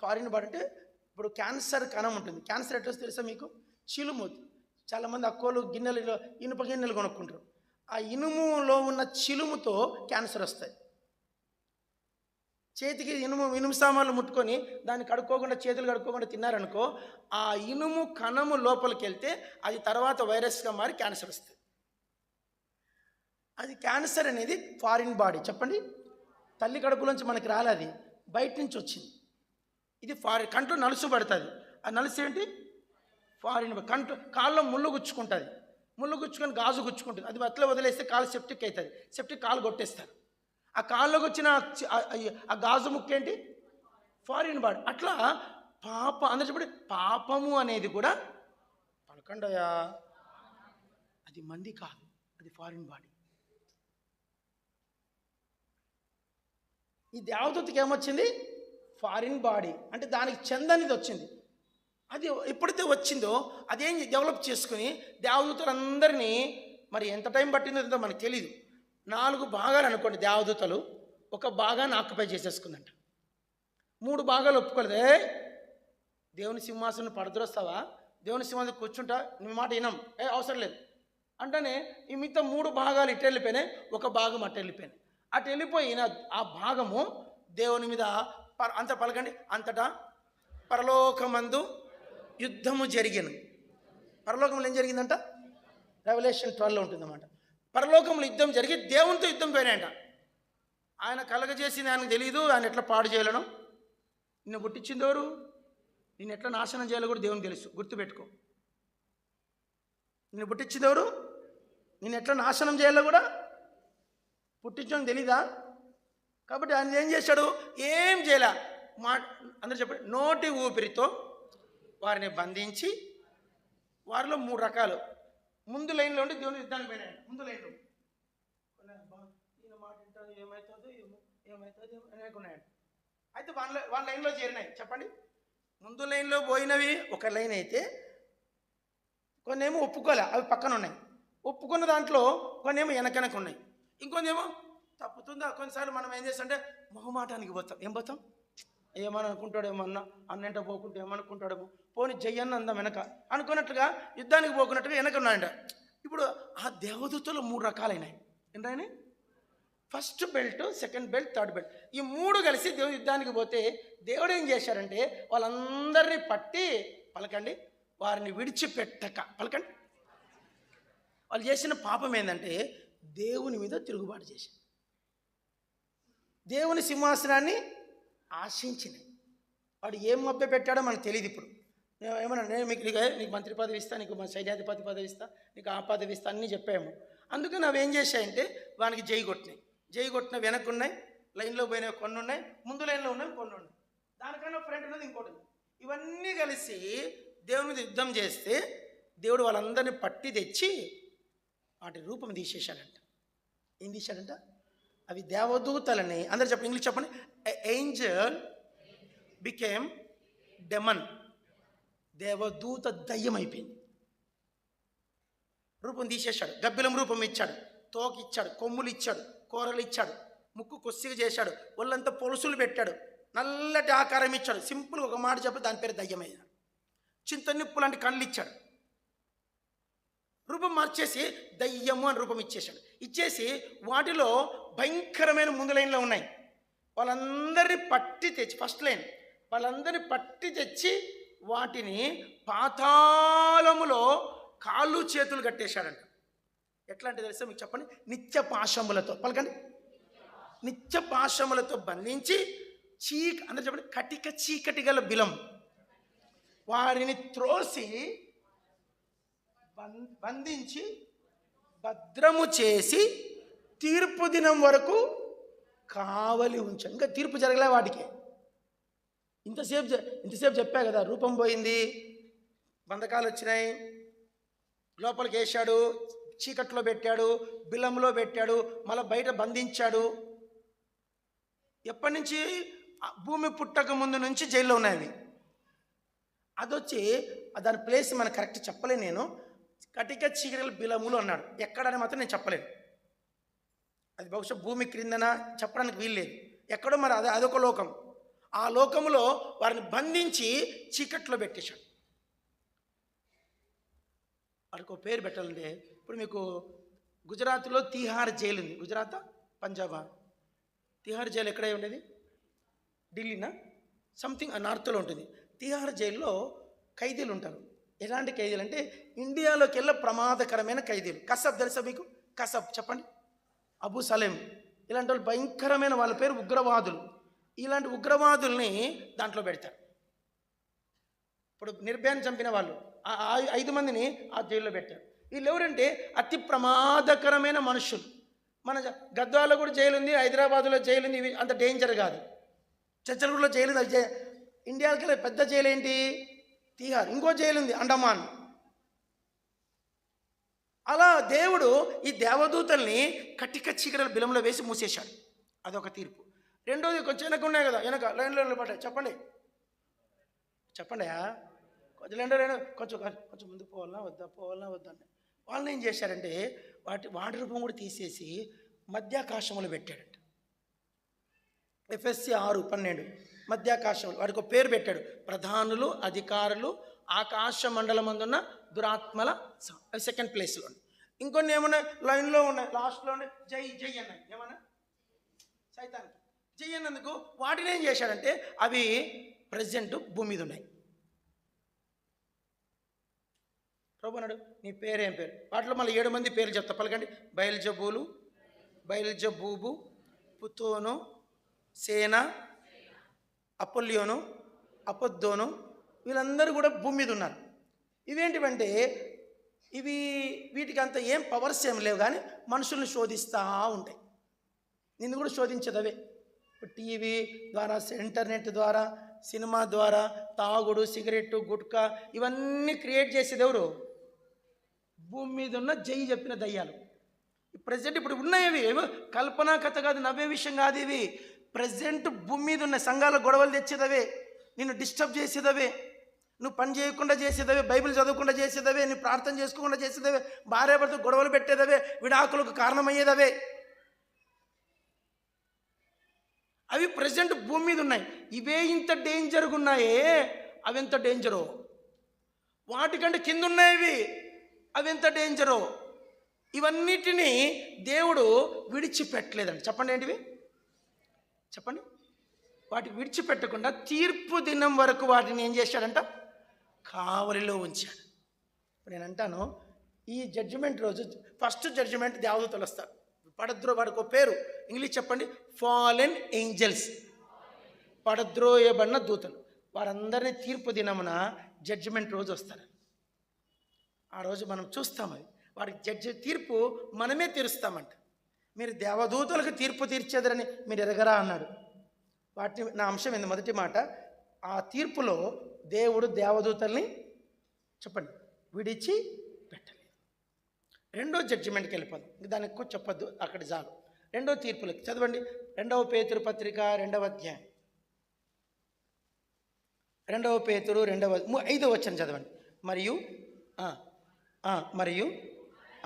[SPEAKER 1] ఫారిన్ బాడీ అంటే ఇప్పుడు క్యాన్సర్ కణం ఉంటుంది. క్యాన్సర్ ఎట్లా తెలుసా మీకు? చిలుము. చాలామంది అక్కోలు గిన్నెలు, ఇనుప గిన్నెలు కొనుక్కుంటారు. ఆ ఇనుములో ఉన్న చిలుముతో క్యాన్సర్ వస్తాయి. చేతికి ఇనుము సామాన్లు ముట్టుకొని దాన్ని చేతులు కడుక్కోకుండా తిన్నారనుకో, ఆ ఇనుము కణము లోపలికి వెళ్తే అది తర్వాత వైరస్గా మారి క్యాన్సర్ వస్తుంది. అది క్యాన్సర్ అనేది ఫారిన్ బాడీ. చెప్పండి. తల్లి కడుపులోంచి మనకి రాలేదు, బయట నుంచి వచ్చింది. ఇది కంట్లో నలుసు పడుతుంది. ఆ నలుసు ఏంటి? ఫారిన్. కాళ్ళలో ముళ్ళు గుచ్చుకుంటుంది, ముళ్ళు గుచ్చుకొని గాజు గుచ్చుకుంటుంది. అది అట్లా వదిలేస్తే కాలు సెప్టిక్ అవుతుంది. సెప్టిక్ కాలు కొట్టేస్తారు. ఆ కాళ్ళకు వచ్చిన ఆ గాజు ముక్కేంటి? Foreign body. అట్లా అందరూ చెప్పండి, పాపము అనేది కూడా పలకండయా, అది మంది కాదు, అది ఫారిన్ బాడీ. ఈ దేవదూతకి ఏమొచ్చింది? Foreign body. అంటే దానికి చెందనిది వచ్చింది. అది ఎప్పుడైతే వచ్చిందో అదేం డెవలప్ చేసుకుని దేవదూతలందరినీ, మరి ఎంత టైం పట్టిందో మనకు తెలీదు, 4 భాగాలు అనుకోండి దేవదూతలు, ఒక భాగాన్ని ఆక్యుపై చేసేసుకుందంట. 3 భాగాలు ఒప్పుకోలేదు. దేవుని సింహాసనం పడద్రోస్తావా, దేవుని సింహాసనం కూర్చుంటా, నీ మాట వినం, అవసరం లేదు అంటేనే ఈ మిగతా 3 భాగాలు ఇటు వెళ్ళిపోయినాయి, ఒక భాగం అటు వెళ్ళిపోయినాయి. అటు వెళ్ళిపోయిన ఆ భాగము దేవుని మీద అంత పలకండి. అంతటా పరలోకమందు యుద్ధము జరిగిన. పరలోకంలో ఏం జరిగిందంట? రెవల్యూషన్ 12లో ఉంటుందన్నమాట. పరలోకంలో యుద్ధం జరిగి దేవునితో యుద్ధం పోయినాయంట. ఆయన కలగజేసింది ఆయనకు తెలియదు, ఆయన ఎట్లా పాడు చేయలేను. నిన్ను పుట్టించింది ఎవరు? నిన్ను ఎట్లా నాశనం చేయాలో కూడా దేవునికి తెలుసు, గుర్తుపెట్టుకో. నిన్ను పుట్టించింది ఎవరు? నిన్ను ఎట్లా నాశనం చేయాలో కూడా పుట్టించడం తెలీదా? కాబట్టి ఆయన ఏం చేశాడు? ఏం చేయలే. అందరూ చెప్పండి, నోటి ఊపిరితో వారిని బంధించి, వారిలో 3 రకాలు. ముందు లైన్లో ఉండి దేవుని యుద్ధానికి పోయినాయంట. ముందు లైన్లో ఈయన మాట వింటారు, ఏమవుతుంది అనుకున్నాయంట. అయితే వాళ్ళ లైన్లో చేరినాయి. చెప్పండి. ముందు లైన్లో పోయినవి ఒక లైన్ అయితే, కొన్ని ఏమో ఒప్పుకోలే, అవి పక్కన ఉన్నాయి. ఒప్పుకున్న దాంట్లో కొన్ని ఏమో వెనక ఉన్నాయి. ఇంకొన్ని ఏమో తప్పుతుందా. కొన్నిసార్లు మనం ఏం చేస్తామంటే మొహమాటానికి పోతాం. ఏం పోతాం? ఏమని అనుకుంటాడేమో, అన్నంట పోకుంటే ఏమనుకుంటాడేమో, పోని జయ్యన్న అందాం వెనక అనుకున్నట్టుగా, యుద్ధానికి పోకున్నట్టుగా వెనక ఉన్నాయంట. ఇప్పుడు ఆ దేవదూతలు 3 రకాలైనాయి. ఏంటని? First belt, second belt, third belt, ఈ 3 కలిసి దేవుడు యుద్ధానికి పోతే దేవుడు ఏం చేశాడంటే వాళ్ళందరినీ పట్టి, పలకండి, వారిని విడిచిపెట్టక, పలకండి, వాళ్ళు చేసిన పాపం ఏంటంటే దేవుని మీద తిరుగుబాటు చేశారు, దేవుని సింహాసనాన్ని ఆశించినాయి. వాడు ఏం మభ్య పెట్టాడో మనకు తెలియదు. ఇప్పుడు ఏమన్నా నేను నీకు మంత్రి పదవి ఇస్తా, నీకు సైన్యాధిపతి పదవి ఇస్తా, నీకు ఆ పదవి ఇస్తా అన్నీ చెప్పాము. అందుకని అవి ఏం చేశాయంటే వానికి జై కొట్టిన వెనక్కున్నాయి, లైన్లో పోయినవి కొన్ని ఉన్నాయి, ముందు లైన్లో ఉన్నవి కొన్ని ఉన్నాయి, దానికన్నా ఫ్రంట్ ఉన్నది ఇంకోటి ఉంది. ఇవన్నీ కలిసి దేవుని మీద యుద్ధం చేస్తే దేవుడు వాళ్ళందరినీ పట్టి తెచ్చి వాటి రూపం తీసేశాడంట. ఏం తీశాడంట? అవి దేవదూతలని, అందరు చెప్పండి, ఇంగ్లీష్ చెప్పండి. Angel became demon. దేవదూత దయ్యం అయిపోయింది, రూపం తీసేశాడు. గబ్బిలం రూపం ఇచ్చాడు, తోక ఇచ్చాడు, కొమ్ములు ఇచ్చాడు, కూరలు ఇచ్చాడు, ముక్కు కొస్సిగా చేశాడు, ఒళ్ళంతా పొలుసులు పెట్టాడు, నల్లటి ఆకారం ఇచ్చాడు. సింపుల్ ఒక మాట చెప్పి దాని పేరు దయ్యమయ్యాడు. చింతనిప్పు లాంటి కళ్ళు ఇచ్చాడు, రూపం మార్చేసి దయ్యము అని రూపం ఇచ్చేసి వాటిలో భయంకరమైన ముందు లైన్లో ఉన్నాయి వాళ్ళందరినీ పట్టి తెచ్చి, ఫస్ట్ లైన్ వాళ్ళందరినీ పట్టి తెచ్చి వాటిని పాతాళములో కాళ్ళు చేతులు కట్టేశాడంట. ఎట్లా అంటే తెలుసా మీకు చెప్పండి, నిత్య పాశములతో, పలకండి, నిత్య పాశములతో బంధించి అందరూ చెప్పండి, కటిక చీకటి గల బిలం వారిని త్రోసి బంధించి భద్రము చేసి తీర్పు దినం వరకు కావలి ఉంచాం. ఇంకా తీర్పు జరగలే వాటికి. ఇంతసేపు చెప్పా కదా, రూపం పోయింది, బంధకాలు వచ్చినాయి, లోపలికి వేశాడు, చీకట్లో పెట్టాడు, బిలంలో పెట్టాడు, మళ్ళీ బయట బంధించాడు. ఎప్పటి నుంచి? భూమి పుట్టక ముందు నుంచి జైల్లో ఉన్నాయి అవి. అదొచ్చి దాని ప్లేస్ మనకు కరెక్ట్ చెప్పలేను నేను. కటిక చీకటి బిలములు అన్నాడు, ఎక్కడని మాత్రం నేను చెప్పలేను. అది బహుశా భూమి క్రిందన చెప్పడానికి వీల్లేదు, ఎక్కడో మరి అదొక లోకం. ఆ లోకంలో వారిని బంధించి చీకట్లో పెట్టేశాడు. వాడికి ఒక పేరు పెట్టాలంటే, ఇప్పుడు మీకు గుజరాత్లో తిహార్ జైలు ఉంది. గుజరాత్, పంజాబా? తిహార్ జైలు ఎక్కడ ఉండేది? ఢిల్లీనా? సంథింగ్ నార్త్లో ఉంటుంది. తిహార్ జైల్లో ఖైదీలు ఉంటారు. ఎలాంటి ఖైదీలు అంటే ఇండియాలోకి వెళ్ళే ప్రమాదకరమైన ఖైదీలు. కసబ్ తెలుసా మీకు? కసబ్ చెప్పండి. అబూ సలేం, ఇలాంటి వాళ్ళు భయంకరమైన, వాళ్ళ పేరు ఉగ్రవాదులు. ఇలాంటి ఉగ్రవాదుల్ని దాంట్లో పెడతారు. ఇప్పుడు నిర్భయాన్ని చంపిన వాళ్ళు 5 మందిని ఆ జైల్లో పెట్టారు. వీళ్ళు ఎవరంటే అతి ప్రమాదకరమైన మనుషులు. మన గద్వాలలో కూడా జైలు ఉంది, హైదరాబాదులో జైలు ఉంది. ఇవి అంత డేంజర్ కాదు. చచ్చలగూడలో జైలు ఉంది. ఇండియాకి పెద్ద జైలు ఏంటి? తిహార్. ఇంకో జైలు ఉంది, అండమాన్. అలా దేవుడు ఈ దేవదూతల్ని కటిక చీకటి బిలంలో వేసి మూసేశాడు. అదొక తీర్పు. రెండోది కొంచెం వెనక ఉన్నాయి కదా, వెనక లైన్లో పడ్డాయి. చెప్పండి కొంచెం ముందుకు పోవాలన్నా వద్దా అని వాళ్ళని ఏం చేశారంటే వాటి రూపం కూడా తీసేసి మధ్యాకాశములు పెట్టాడంట. ఎఫ్ఎస్సి 6:12 మధ్యాకాశములు. వాడికి ఒక పేరు పెట్టాడు, ప్రధానులు, అధికారులు, ఆకాశ మండలమందున్న దురాత్మల. సెకండ్ ప్లేస్లో. ఇంకొన్ని ఏమన్నాయి లైన్లో ఉన్నాయి, లాస్ట్లోనే జై అన్నాయి. ఏమన్నా? సైతానికి జై అన్నందుకు వాటిని ఏం చేశాడంటే అవి ప్రెసిడెంట్ భూమి మీద ఉన్నాయి. ప్రభు అన్నాడు, నీ పేరేం పేరు? వాటిలో మళ్ళీ 7 మంది పేర్లు చెప్తా, పలకండి. బయల్జబూబు, పుతోను, సేన, అపోల్యోను, అపొద్దోను, వీళ్ళందరూ కూడా భూమి మీద ఉన్నారు. ఇవేంటివంటే వీటికి అంత ఏం పవర్స్ ఏం లేవు, కానీ మనుషుల్ని శోధిస్తూ ఉంటాయి. నిన్ను కూడా శోధించదవే. టీవీ ద్వారా, ఇంటర్నెట్ ద్వారా, సినిమా ద్వారా, తాగుడు, సిగరెట్టు, గుట్కా, ఇవన్నీ క్రియేట్ చేసేది ఎవరు? భూమి మీద ఉన్న జై చెప్పిన దయ్యాలు. ప్రజెంట్ ఇప్పుడు ఉన్నాయి. ఇవి కల్పనా కథ కాదు, నవ్వే విషయం కాదు. ఇవి ప్రజెంట్ భూమి మీద ఉన్న సంఘాల గొడవలు తెచ్చేదవే, నిన్ను డిస్టర్బ్ చేసేదవే, నువ్వు పని చేయకుండా చేసేదవే, బైబిల్ చదవకుండా చేసేదవే, నువ్వు ప్రార్థన చేసుకోకుండా చేసేదవే, భార్యాభర్త గొడవలు పెట్టేదవే, విడాకులకు కారణమయ్యేదవే. అవి ప్రజెంట్ భూమి మీద ఉన్నాయి. ఇవే ఇంత డేంజర్గా ఉన్నాయే, అవి ఎంత డేంజరో. వాటికంటే కింద ఉన్నాయి అవి ఎంత డేంజరో. ఇవన్నిటినీ దేవుడు విడిచిపెట్టలేదండి. చెప్పండి ఏంటివి? చెప్పండి. వాటిని విడిచిపెట్టకుండా తీర్పు దినం వరకు వాటిని ఏం చేశాడంట? కావలిలో ఉంచాడు. ఇప్పుడు నేను అంటాను, ఈ జడ్జిమెంట్ రోజు ఫస్ట్ జడ్జిమెంట్ దేవదూతలు వస్తారు. పడద్రో వాడికి ఒక పేరు, ఇంగ్లీష్ చెప్పండి, ఫాలెన్ ఏంజల్స్, పడద్రోయబడిన దూతలు. వారందరినీ తీర్పు దినమున జడ్జిమెంట్ రోజు వస్తారు. ఆ రోజు మనం చూస్తాం, అది వారికి తీర్పు మనమే తీరుస్తామంట. మీరు దేవదూతలకు తీర్పు తీర్చేదరని మీరు ఎరగరా అన్నాడు. వాటిని నా అంశం ఏంది? మొదటి మాట, ఆ తీర్పులో దేవుడు దేవదూతల్ని చెప్పండి విడిచి పెట్టలేదు. రెండో జడ్జిమెంట్కి వెళ్ళిపోదు, దానికి ఎక్కువ చెప్పొద్దు, అక్కడ చాలు. రెండో తీర్పులకి చదవండి. 2వ పేతురు పత్రిక 2వ అధ్యాయం, 2వ పేతురు 5వ వచనం చదవండి. మరియు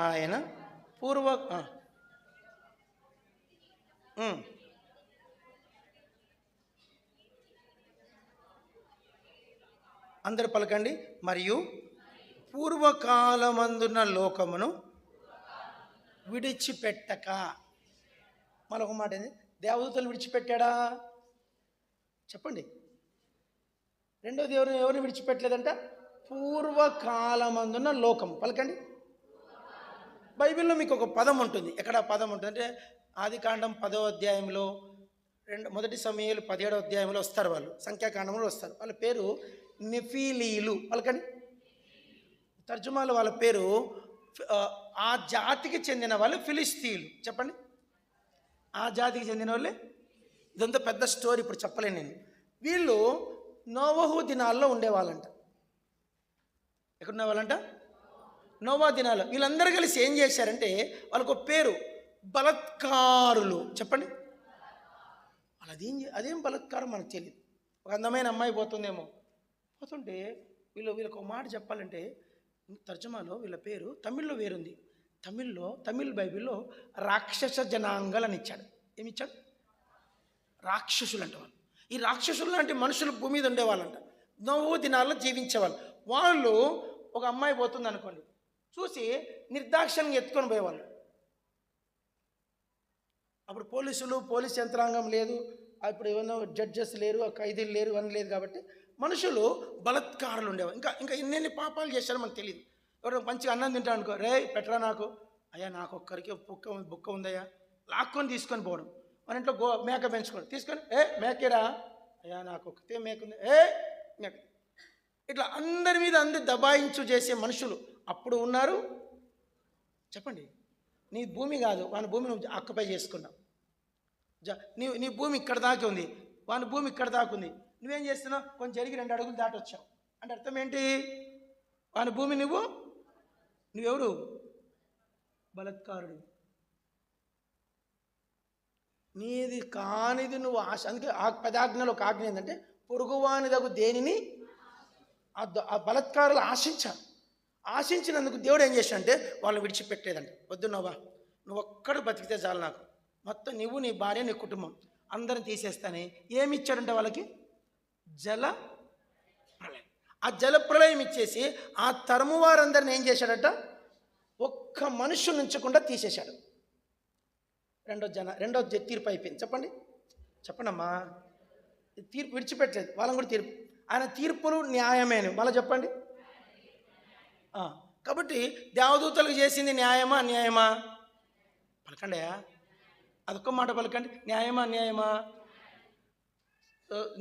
[SPEAKER 1] ఆయన పూర్వ అందరు పలకండి. మరియు పూర్వకాలమందున్న లోకమును విడిచిపెట్టక. మరొక మాట ఏంది? దేవదూతలు విడిచిపెట్టాడా? చెప్పండి. రెండోది ఎవరిని విడిచిపెట్టలేదంట? పూర్వకాలమందున్న లోకం. పలకండి. బైబిల్లో మీకు ఒక పదం ఉంటుంది. ఎక్కడ పదం ఉంటుంది అంటే ఆదికాండం 10వ అధ్యాయంలో, మొదటి సమూయేలు 17వ అధ్యాయంలో వస్తారు వాళ్ళు, సంఖ్యాకాండంలో వస్తారు. వాళ్ళ పేరు నెఫీలీలు. పలకండి. తర్జుమాలో వాళ్ళ పేరు, ఆ జాతికి చెందిన వాళ్ళు ఫిలిస్తీయులు. చెప్పండి. ఆ జాతికి చెందిన వాళ్ళే. ఇదంతా పెద్ద స్టోరీ, ఇప్పుడు చెప్పలేను నేను. వీళ్ళు నోవహు దినాల్లో ఉండేవాళ్ళంట. ఎక్కడున్న వాళ్ళంట? నోవా దినాల్లో. వీళ్ళందరూ కలిసి ఏం చేశారంటే వాళ్ళకు పేరు బలత్కారులు. చెప్పండి. వాళ్ళు అదేం బలత్కారం మనకు తెలియదు. ఒక అందమైన అమ్మాయి పోతుందేమో, పోతుంటే వీళ్ళకు ఒక మాట చెప్పాలంటే తర్జుమాలో వీళ్ళ పేరు తమిళ్లో వేరుంది. తమిళ్ బైబిల్లో రాక్షస జనాంగాలు అని ఇచ్చాడు. ఏమిచ్చాడు? రాక్షసులు అంట వాళ్ళు. ఈ రాక్షసులు లాంటి మనుషులు భూమి మీద ఉండేవాళ్ళంట. నోవహు దినాల్లో జీవించేవాళ్ళు. వాళ్ళు ఒక అమ్మాయి పోతుంది అనుకోండి, చూసి నిర్దాక్షిణ్యంగా ఎత్తుకొని పోయేవాళ్ళు. అప్పుడు పోలీస్ యంత్రాంగం లేదు, అప్పుడు ఏమన్నా జడ్జెస్ లేరు, ఖైదీలు లేరు, అని లేదు. కాబట్టి మనుషులు బలత్కారులు ఉండేవారు. ఇంకా ఎన్నెన్ని పాపాలు చేశారో మనకు తెలియదు. ఎవరు మంచిగా అన్నం తింటాడు అనుకో, రే పెట్టరా నాకు, అయ్యా నాకు ఒక్కరికి బుక్క ఉందయ్యా, లాక్కొని తీసుకొని పోవడం. మన ఇంట్లో మేక పెంచుకోండి, తీసుకొని మేకేరా, అయ్యా నాకు ఒక్కతే మేక ఉంది, మేక. ఇట్లా అందరి మీద దబాయించు చేసే మనుషులు అప్పుడు ఉన్నారు. చెప్పండి. నీ భూమి కాదు, వాని భూమి నువ్వు ఆక్యుపై చేసుకున్నావు. నీ భూమి ఇక్కడ దాకా ఉంది, వాని భూమి ఇక్కడ దాకా ఉంది. నువ్వేం చేస్తున్నావు? కొంచెం జరిగి 2 అడుగులు దాటి వచ్చావు అంటే అర్థం ఏంటి? వాని భూమి నువ్వెవరు? బలత్కారుడు. నీది కానిది నువ్వు ఆశ. అందుకే 10 ఆజ్ఞలో ఒక ఆజ్ఞ ఏంటంటే పొరుగువానిదగు దేనిని ఆ బలత్కారులు ఆశించినందుకు దేవుడు ఏం చేశాడంటే వాళ్ళని విడిచిపెట్టలేదండి. వద్దు నోవా, నువ్వు ఒక్కడు బతికితే చాలు, నాకు మొత్తం నువ్వు, నీ భార్య, నీ కుటుంబం అందరిని తీసేస్తానే. ఏమి ఇచ్చాడంటే వాళ్ళకి? జల ప్రళయం. ఆ జల ప్రళయం ఇచ్చేసి ఆ తరము వారందరిని ఏం చేశాడట? ఒక్క మనుషుని ఉంచకుండా తీసేశాడు. రెండో తీర్పు అయిపోయింది. చెప్పండి అమ్మా. తీర్పు విడిచిపెట్టలేదు, వాళ్ళని కూడా తీర్పు. ఆయన తీర్పులు న్యాయమేను. మళ్ళీ చెప్పండి. కాబట్టి దేవదూతలకు చేసింది న్యాయమా అన్యాయమా? పలకండి. అదొక్క మాట పలకండి. న్యాయమా అన్యాయమా?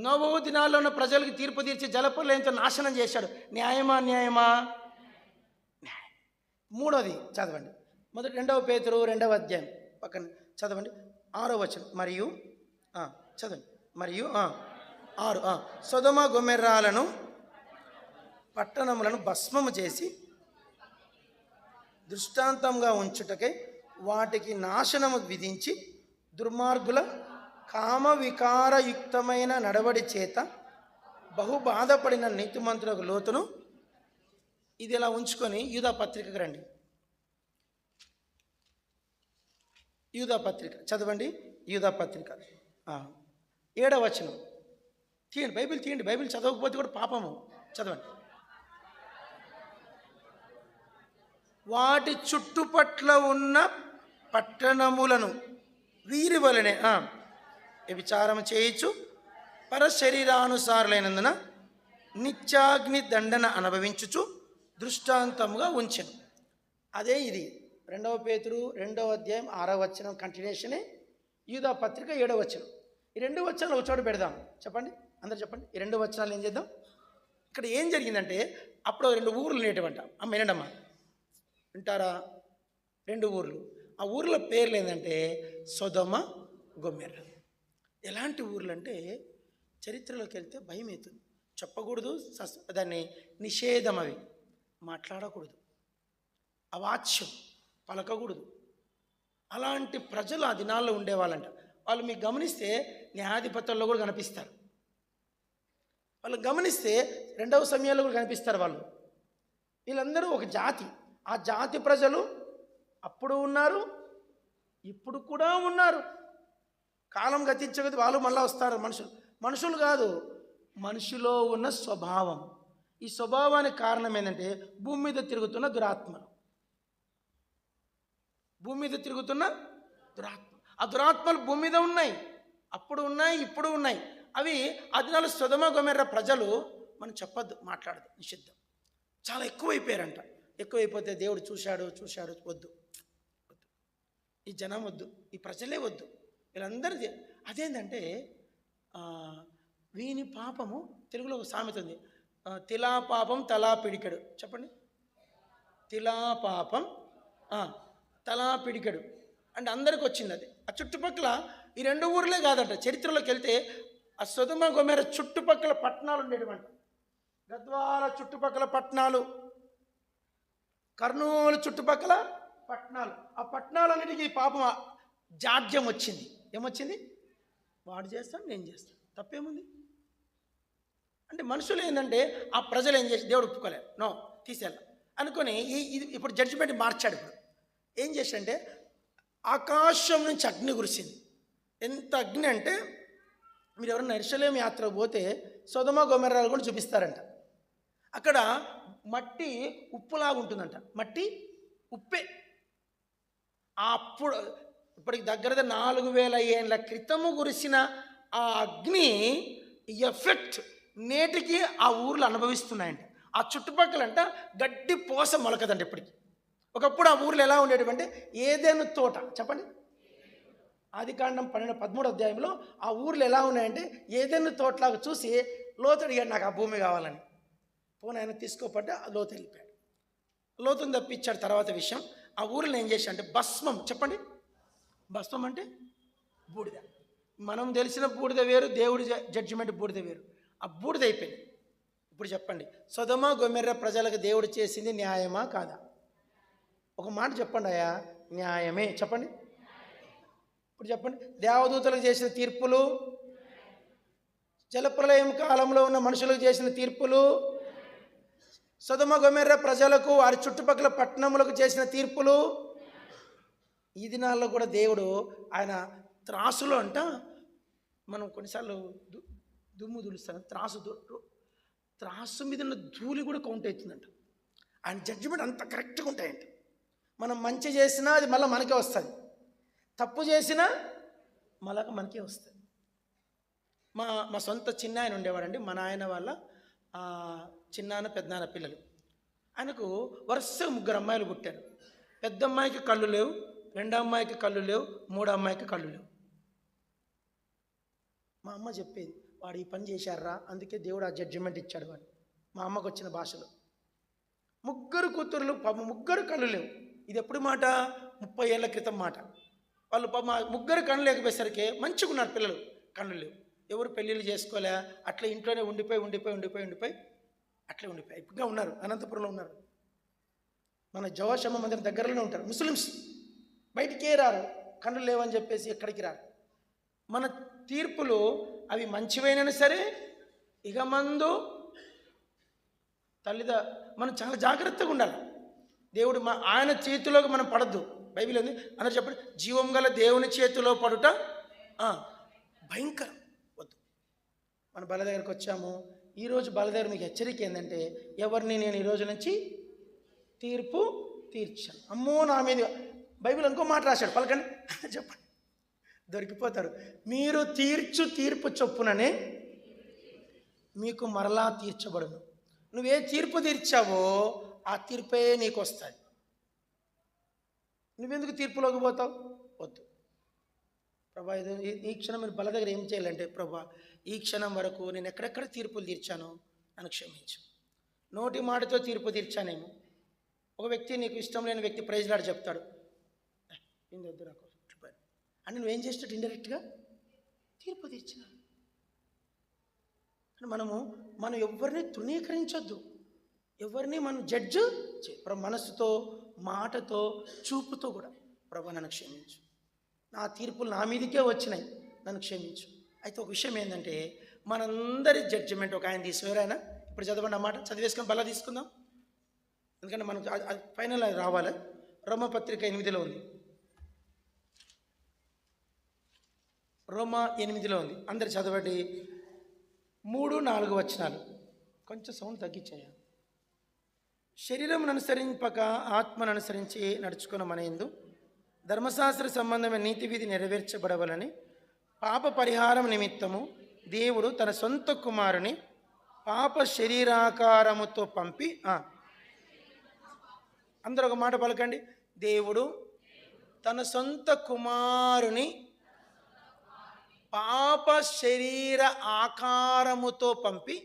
[SPEAKER 1] నోవహు దినాల్లో ఉన్న ప్రజలకు తీర్పు తీర్చి జలప్రలయంతో నాశనం చేశాడు. న్యాయమా అన్యాయమా? న్యాయం. మూడోది చదవండి. 2వ పేతురు 2వ అధ్యాయం పక్కన చదవండి. 6వ వచనం. మరియు చదవండి. మరియు 6 సొదొమ గొమొర్రాలను పట్టణములను భస్మము చేసి దృష్టాంతంగా ఉంచుటకై వాటికి నాశనము విధించి దుర్మార్గుల కామ వికారయుక్తమైన నడవడి చేత బహు బాధపడిన నీతిమంతులకు లోతును. ఇది ఇలా ఉంచుకొని యూదా పత్రికకు రండి. యూదా పత్రిక చదవండి. యూదా పత్రిక 7వ వచనం తీయండి. బైబిల్ తీయండి. బైబిల్ చదవకపోతే కూడా పాపము. చదవండి. వాటి చుట్టుపట్ల ఉన్న పట్టణములను వీరి వలనే వ్యభిచారం చేయించు పరశరీరానుసారులైనందున నిత్యాగ్ని దండన అనుభవించుచు దృష్టాంతముగా ఉంచెను. అదే ఇది 2 పేతురు 2వ అధ్యాయం 6వ వచనం కంటిన్యూషనే యూదా పత్రిక 7వ వచనం. ఈ 2 వచనాలు ఒక చోట పెడదాం. చెప్పండి, అందరు చెప్పండి. ఈ 2 వచనాలు ఏం చేద్దాం? ఇక్కడ ఏం జరిగిందంటే అప్పుడు 2 ఊర్లు నేటివంట. వినండమ్మా, వింటారా? 2 ఊర్లు. ఆ ఊర్ల పేర్లు ఏంటంటే సొదొమ గొమొర్రా. ఎలాంటి ఊర్లు అంటే చరిత్రలోకి వెళ్తే భయం అవుతుంది. చెప్పకూడదు, దాన్ని నిషేధం, అవి మాట్లాడకూడదు, అవాచ్యం పలకకూడదు. అలాంటి ప్రజలు ఆ దినాల్లో ఉండేవాళ్ళంట. వాళ్ళు మీకు గమనిస్తే న్యాయాధిపతుల్లో కూడా కనిపిస్తారు. వాళ్ళు గమనిస్తే 2వ సమయాల్లో కూడా కనిపిస్తారు. వీళ్ళందరూ ఒక జాతి. ఆ జాతి ప్రజలు అప్పుడు ఉన్నారు, ఇప్పుడు కూడా ఉన్నారు. కాలం గతించగదు, వాళ్ళు మళ్ళీ వస్తారు. మనుషులు కాదు, మనిషిలో ఉన్న స్వభావం. ఈ స్వభావానికి కారణం ఏంటంటే భూమి మీద తిరుగుతున్న దురాత్మలు. భూమి మీద తిరుగుతున్న దురాత్మ. ఆ దురాత్మలు భూమి మీద ఉన్నాయి, అప్పుడు ఉన్నాయి, ఇప్పుడు ఉన్నాయి. అవి అదినాలు సొదొమ గొమొర్రా ప్రజలు మనం చెప్పొద్దు, మాట్లాడదు, నిషిద్ధం. చాలా ఎక్కువైపోయారంట. ఎక్కువైపోతే దేవుడు చూశాడు, వద్దు, ఈ జనం వద్దు, ఈ ప్రజలే వద్దు, వీళ్ళందరిది. అదేంటంటే వీని పాపము, తెలుగులో ఒక సామెత ఉంది, తిలా పాపం తలా పిడికెడు. చెప్పండి, తిలా పాపం తలా పిడికెడు అంటే అందరికి వచ్చింది అది. ఆ చుట్టుపక్కల ఈ 2 ఊర్లే కాదంట. చరిత్రలోకి వెళ్తే ఆ సొదొమ గొమొర్రా చుట్టుపక్కల పట్టణాలు ఉండేటివంట. గద్వాల చుట్టుపక్కల పట్టణాలు, కర్నూలు చుట్టుపక్కల పట్టణాలు. ఆ పట్టణాలన్నిటికీ పాపం జాడ్యం వచ్చింది. ఏమొచ్చింది? వాడు చేస్తాడు, నేను చేస్తాను, తప్పేముంది అంటే మనుషులు ఏంటంటే ఆ ప్రజలు ఏం చేసి దేవుడు ఒప్పుకోలేదు, నో తీసేయాలి అనుకొని ఇది ఇప్పుడు జడ్జిమెంట్ మార్చాడు. ఇప్పుడు ఏం చేశాడంటే ఆకాశం నుంచి అగ్ని కురిసింది. ఎంత అగ్ని అంటే మీరు ఎవరైనా యెరూషలేము యాత్రకు పోతే సొదొమ గొమొర్రాలు కూడా చూపిస్తారంట. అక్కడ మట్టి ఉప్పులాగా ఉంటుందంట. మట్టి ఉప్పే. అప్పుడు ఇప్పటికి దగ్గర 4000 ఏళ్ళ క్రితము కురిసిన ఆ అగ్ని ఎఫెక్ట్ నేటికి ఆ ఊర్లు అనుభవిస్తున్నాయంట. ఆ చుట్టుపక్కలంట గడ్డి పోస మొలకదంట ఇప్పటికి. ఒకప్పుడు ఆ ఊర్లో ఎలా ఉండేటివంటే ఏదైనా తోట. చెప్పండి, ఆదికాండం 13వ అధ్యాయంలో ఆ ఊర్లు ఎలా ఉన్నాయంటే ఏదైనా తోటలాగా చూసి లోతు అడిగాడు, నాకు ఆ భూమి కావాలని. పోనీ ఆయన తీసుకోపడ్డా లోతు వెళ్ళిపోయాడు. లోతుని తప్పించాడు. తర్వాత విషయం, ఆ ఊరిలో ఏం చేశా అంటే భస్మం. చెప్పండి, భస్మం అంటే బూడిద. మనం తెలిసిన బూడిద వేరు, దేవుడి జడ్జిమెంట్ బూడిద వేరు. ఆ బూడిద అయిపోయింది. ఇప్పుడు చెప్పండి, సొదొమ గొమొర్రా ప్రజలకు దేవుడు చేసింది న్యాయమా కాదా? ఒక మాట చెప్పండి అయ్యా, న్యాయమే. చెప్పండి, ఇప్పుడు చెప్పండి. దేవదూతలకు చేసిన తీర్పులు, జలప్రలయం కాలంలో ఉన్న మనుషులకు చేసిన తీర్పులు, సొదొమ గొమొర్రా ప్రజలకు వారి చుట్టుపక్కల పట్టణములకు చేసిన తీర్పులు, ఈ దినాల్లో కూడా దేవుడు ఆయన త్రాసులో అంట. మనం కొన్నిసార్లు దుమ్ము దులుస్తాం, త్రాసు మీద ఉన్న ధూళి కూడా కౌంట్ అవుతుందంట. ఆయన జడ్జిమెంట్ అంత కరెక్ట్గా ఉంటాయంట. మనం మంచి చేసినా అది మళ్ళీ మనకే వస్తుంది, తప్పు చేసినా మళ్ళా మనకే వస్తుంది. మా సొంత చిన్న ఆయన ఉండేవాడండి. మా నాయన వాళ్ళ చిన్నాన్న పెద్దనాన్న పిల్లలు. ఆయనకు వరుసగా 3 అమ్మాయిలు పుట్టారు. పెద్ద అమ్మాయికి కళ్ళు లేవు, 2వ అమ్మాయికి కళ్ళు లేవు, 3వ అమ్మాయికి కళ్ళు లేవు. మా అమ్మ చెప్పేది, వాడు ఈ పని చేశారా, అందుకే దేవుడు ఆ జడ్జిమెంట్ ఇచ్చాడు వాడు. మా అమ్మకు వచ్చిన భాషలో 3 కూతుర్లు, 3 కళ్ళు లేవు. ఇది ఎప్పుడు మాట? 30 ఏళ్ల క్రితం మాట. వాళ్ళు 3 కళ్ళు లేకపోయేసరికి మంచిగా ఉన్నారు పిల్లలు, కళ్ళు లేవు. ఎవరు పెళ్ళిళ్ళు చేసుకోలే, అట్లా ఇంట్లోనే ఉండిపోయి అట్లే ఉండిపోయి ఇప్పుడుగా ఉన్నారు. అనంతపురంలో ఉన్నారు. మన జవాషమ్మ మందిరం దగ్గరలోనే ఉంటారు. ముస్లిమ్స్ బయటికే రారు, కళ్ళు లేవని చెప్పేసి ఎక్కడికి రారు. మన తీర్పులు అవి మంచివైనా సరే ఇక మందు మనం చాలా జాగ్రత్తగా ఉండాలి. దేవుడు ఆయన చేతిలోకి మనం పడద్దు. బైబిల్ ఉంది, అందరూ చెప్పండి, జీవం గల దేవుని చేతిలో పడుట భయంకరం. వద్దు. మన బల దగ్గరికి వచ్చాము. ఈరోజు బల దగ్గర మీకు హెచ్చరిక ఏంటంటే, ఎవరిని నేను ఈరోజు నుంచి తీర్పు తీర్చాను. అమ్మో నా మీద. బైబిల్ ఇంకో మాట రాశాడు, పలకండి చెప్పండి, దొరికిపోతారు. మీరు తీర్చు తీర్పు చొప్పుననే మీకు మరలా తీర్చబడును. నువ్వే తీర్పు తీర్చావో ఆ తీర్పే నీకు వస్తుంది. నువ్వెందుకు తీర్పులోకి పోతావు? వద్దు. ప్రభా ఇది ఈ క్షణం మీరు బల దగ్గర ఏం చేయాలంటే, ప్రభా ఈ క్షణం వరకు నేను ఎక్కడెక్కడ తీర్పులు తీర్చానో నన్ను క్షమించు. నోటి మాటతో తీర్పు తీర్చానేమో. ఒక వ్యక్తి, నీకు ఇష్టం లేని వ్యక్తి ప్రైజ్ లాడు చెప్తాడు, ఇందొద్దు నాకు అని నువ్వేం చేసినట్టు ఇండైరెక్ట్గా తీర్పు తీర్చిన. మనం ఎవరిని తృణీకరించొద్దు, ఎవరిని మనం జడ్జు మనసుతో, మాటతో, చూపుతో కూడా. ప్రభా నన్ను క్షమించు, నా తీర్పులు నా మీదకే వచ్చినాయి, నన్ను క్షమించు. అయితే ఒక విషయం ఏంటంటే, మనందరి జడ్జిమెంట్ ఒక ఆయన తీసుకురాయన. ఇప్పుడు చదవండి అన్నమాట, చదివేసుకొని బల్ల తీసుకుందాం, ఎందుకంటే మనకు ఫైనల్ అది రావాలి. రోమపత్రిక 8లో ఉంది, రోమా 8లో ఉంది. అందరు చదవండి, 3-4 వచనాలు. కొంచెం సౌండ్ తగ్గించాయా. శరీరం అనుసరింపక ఆత్మను అనుసరించి నడుచుకున్న మన యందు ధర్మశాస్త్ర సంబంధమైన నీతి విధి నెరవేర్చబడవలని పాప పరిహారం నిమిత్తము దేవుడు తన సొంత కుమారుని పాప శరీరాకారముతో పంపి. అందరూ ఒక మాట పలకండి, దేవుడు తన సొంత కుమారుని పాప శరీర ఆకారముతో పంపి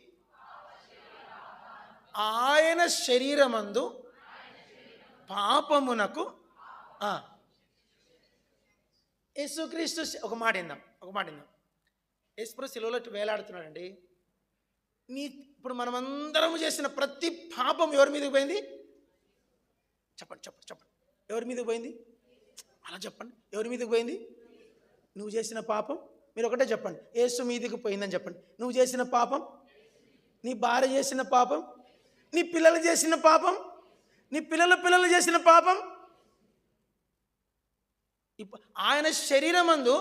[SPEAKER 1] ఆయన శరీరమందు పాపమునకు. యేసుక్రీస్తు ఒక మాట విందాం. యేసుప్రభు శిలువలో వేలాడుతున్నాడండి. ఇప్పుడు మనమందరం చేసిన ప్రతి పాపం ఎవరి మీదకి పోయింది? చెప్పండి ఎవరి మీదకి పోయింది? అలా చెప్పండి, ఎవరి మీదకి పోయింది? నువ్వు చేసిన పాపం, మీరు ఒకటే చెప్పండి, యేసు మీదకి పోయిందని చెప్పండి. నువ్వు చేసిన పాపం, నీ భార్య చేసిన పాపం, నీ పిల్లలు చేసిన పాపం, నీ పిల్లలు చేసిన పాపం. ఆయన శరీరమందు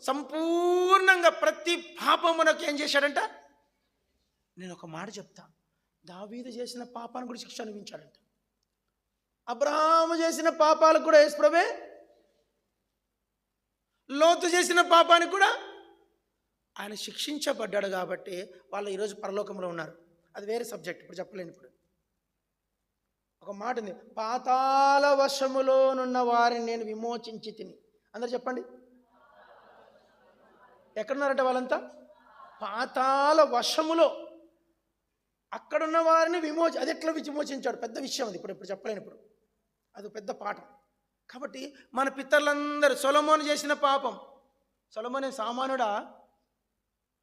[SPEAKER 1] సంపూర్ణంగా ప్రతి పాపమునకు ఏం చేశాడంట? నేను ఒక మాట చెప్తా, దావీదు చేసిన పాపాన్ని కూడా శిక్ష అనుభవించాడంట. అబ్రహాము చేసిన పాపాలకు కూడా యేసుప్రభువే, లోతు చేసిన పాపానికి కూడా ఆయన శిక్షించబడ్డాడు. కాబట్టి వాళ్ళు ఈరోజు పరలోకంలో ఉన్నారు. అది వేరే సబ్జెక్ట్, ఇప్పుడు చెప్పలేను. ఇప్పుడు ఒక మాట ఉంది, పాతాళ వశములోనున్న వారిని నేను విమోచించి తిని. అందరు చెప్పండి, ఎక్కడున్నారంటే వాళ్ళంతా? పాతాళ వశములో. అక్కడున్న వారిని అది ఎట్లా విమోచించాడు? పెద్ద విషయం అది, ఇప్పుడు చెప్పలేను. ఇప్పుడు అది పెద్ద పాఠం. కాబట్టి మన పితరులందరూ, సొలొమోను చేసిన పాపం, సొలొమోను సామానుడా?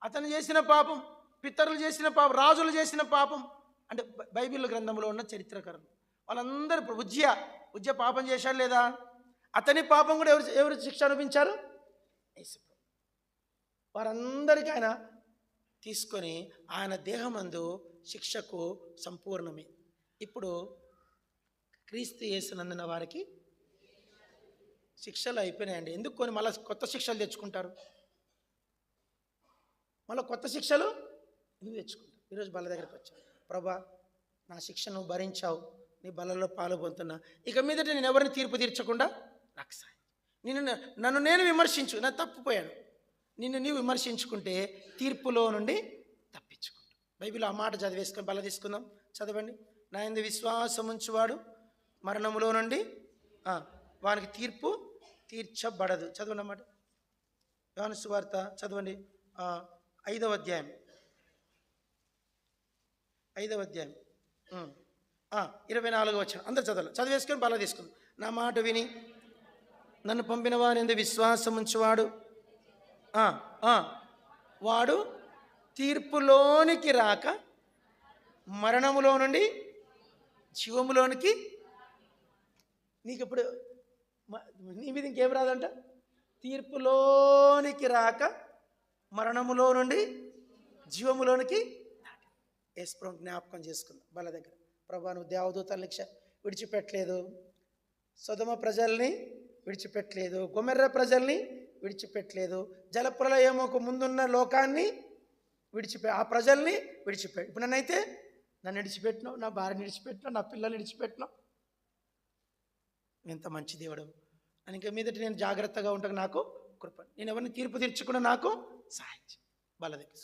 [SPEAKER 1] అతను చేసిన పాపం, పితరులు చేసిన పాపం, రాజులు చేసిన పాపం, అంటే బైబిల్ గ్రంథంలో ఉన్న చరిత్రకారులు వాళ్ళందరూ. ఇప్పుడు ఉజ్జ పాపం చేశాడు లేదా? అతని పాపం కూడా ఎవరు శిక్ష అనుభవించారు? యేసుప్రభు. వారందరికీ ఆయన తీసుకొని ఆయన దేహమందు శిక్షకు సంపూర్ణమే. ఇప్పుడు క్రీస్తు యేసునందున వారికి శిక్షలు అయిపోయినాయండి. ఎందుకు కొని మళ్ళీ కొత్త శిక్షలు తెచ్చుకుంటారు? మళ్ళీ కొత్త శిక్షలు ఎందుకు తెచ్చుకుంటారు? ఈరోజు బల్ల దగ్గరికి వచ్చాను, ప్రభా నా శిక్షను భరించావు, నీ బలలో పాలు పొందుతున్నా, ఇక మీదట నేను ఎవరిని తీర్పు తీర్చకుండా నాకు సాయం. నన్ను నేను విమర్శించు, నేను తప్పిపోయాను, నిన్ను నీవు విమర్శించుకుంటే తీర్పులో నుండి తప్పించుకుంటా. బైబిల్ ఆ మాట చదివేసుకొని బల్ల తీసుకుందాం. చదవండి, నా యందు విశ్వాసం ఉంచువాడు మరణములో నుండి వానికి తీర్పు తీర్చబడదు. చదవండి అన్నమాట. యోహాను సువార్త చదవండి, 5వ అధ్యాయం 24వ వచనం. అందరు చదవాలి, చదివేసుకొని బల్ల తీసుకుందాం. నా మాట విని నన్ను పంపిన వారి యందు విశ్వాసం ఉంచువాడు వాడు తీర్పులోనికి రాక మరణములో నుండి జీవములోనికి. నీకు ఇప్పుడు నీ మీద ఇంకేం రాదంట? తీర్పులోనికి రాక మరణములో నుండి జీవములోనికి. యేసుప్రభు జ్ఞాపకం చేసుకుందాం బల దగ్గర. ప్రభా నువ్వు దేవదూతల్ని విడిచిపెట్టలేదు, సొదొమ ప్రజల్ని విడిచిపెట్టలేదు, గొమెర్ర ప్రజల్ని విడిచిపెట్టలేదు, జలప్రలయముకు ముందున్న లోకాన్ని ఆ ప్రజల్ని విడిచిపెట్టి. ఇప్పుడు నన్నైతే నన్ను విడిచిపెట్టినావు, నా భార్యని విడిచిపెట్టినావు, నా పిల్లల్ని విడిచిపెట్టినావు. ఎంత మంచి దేవుడు అని ఇంకా మీదట నేను జాగ్రత్తగా ఉంటాను, నాకు కృప. నేను ఎవరిని తీర్పు తీర్చకుండా నాకు సహాయం చేయి. బలదేకి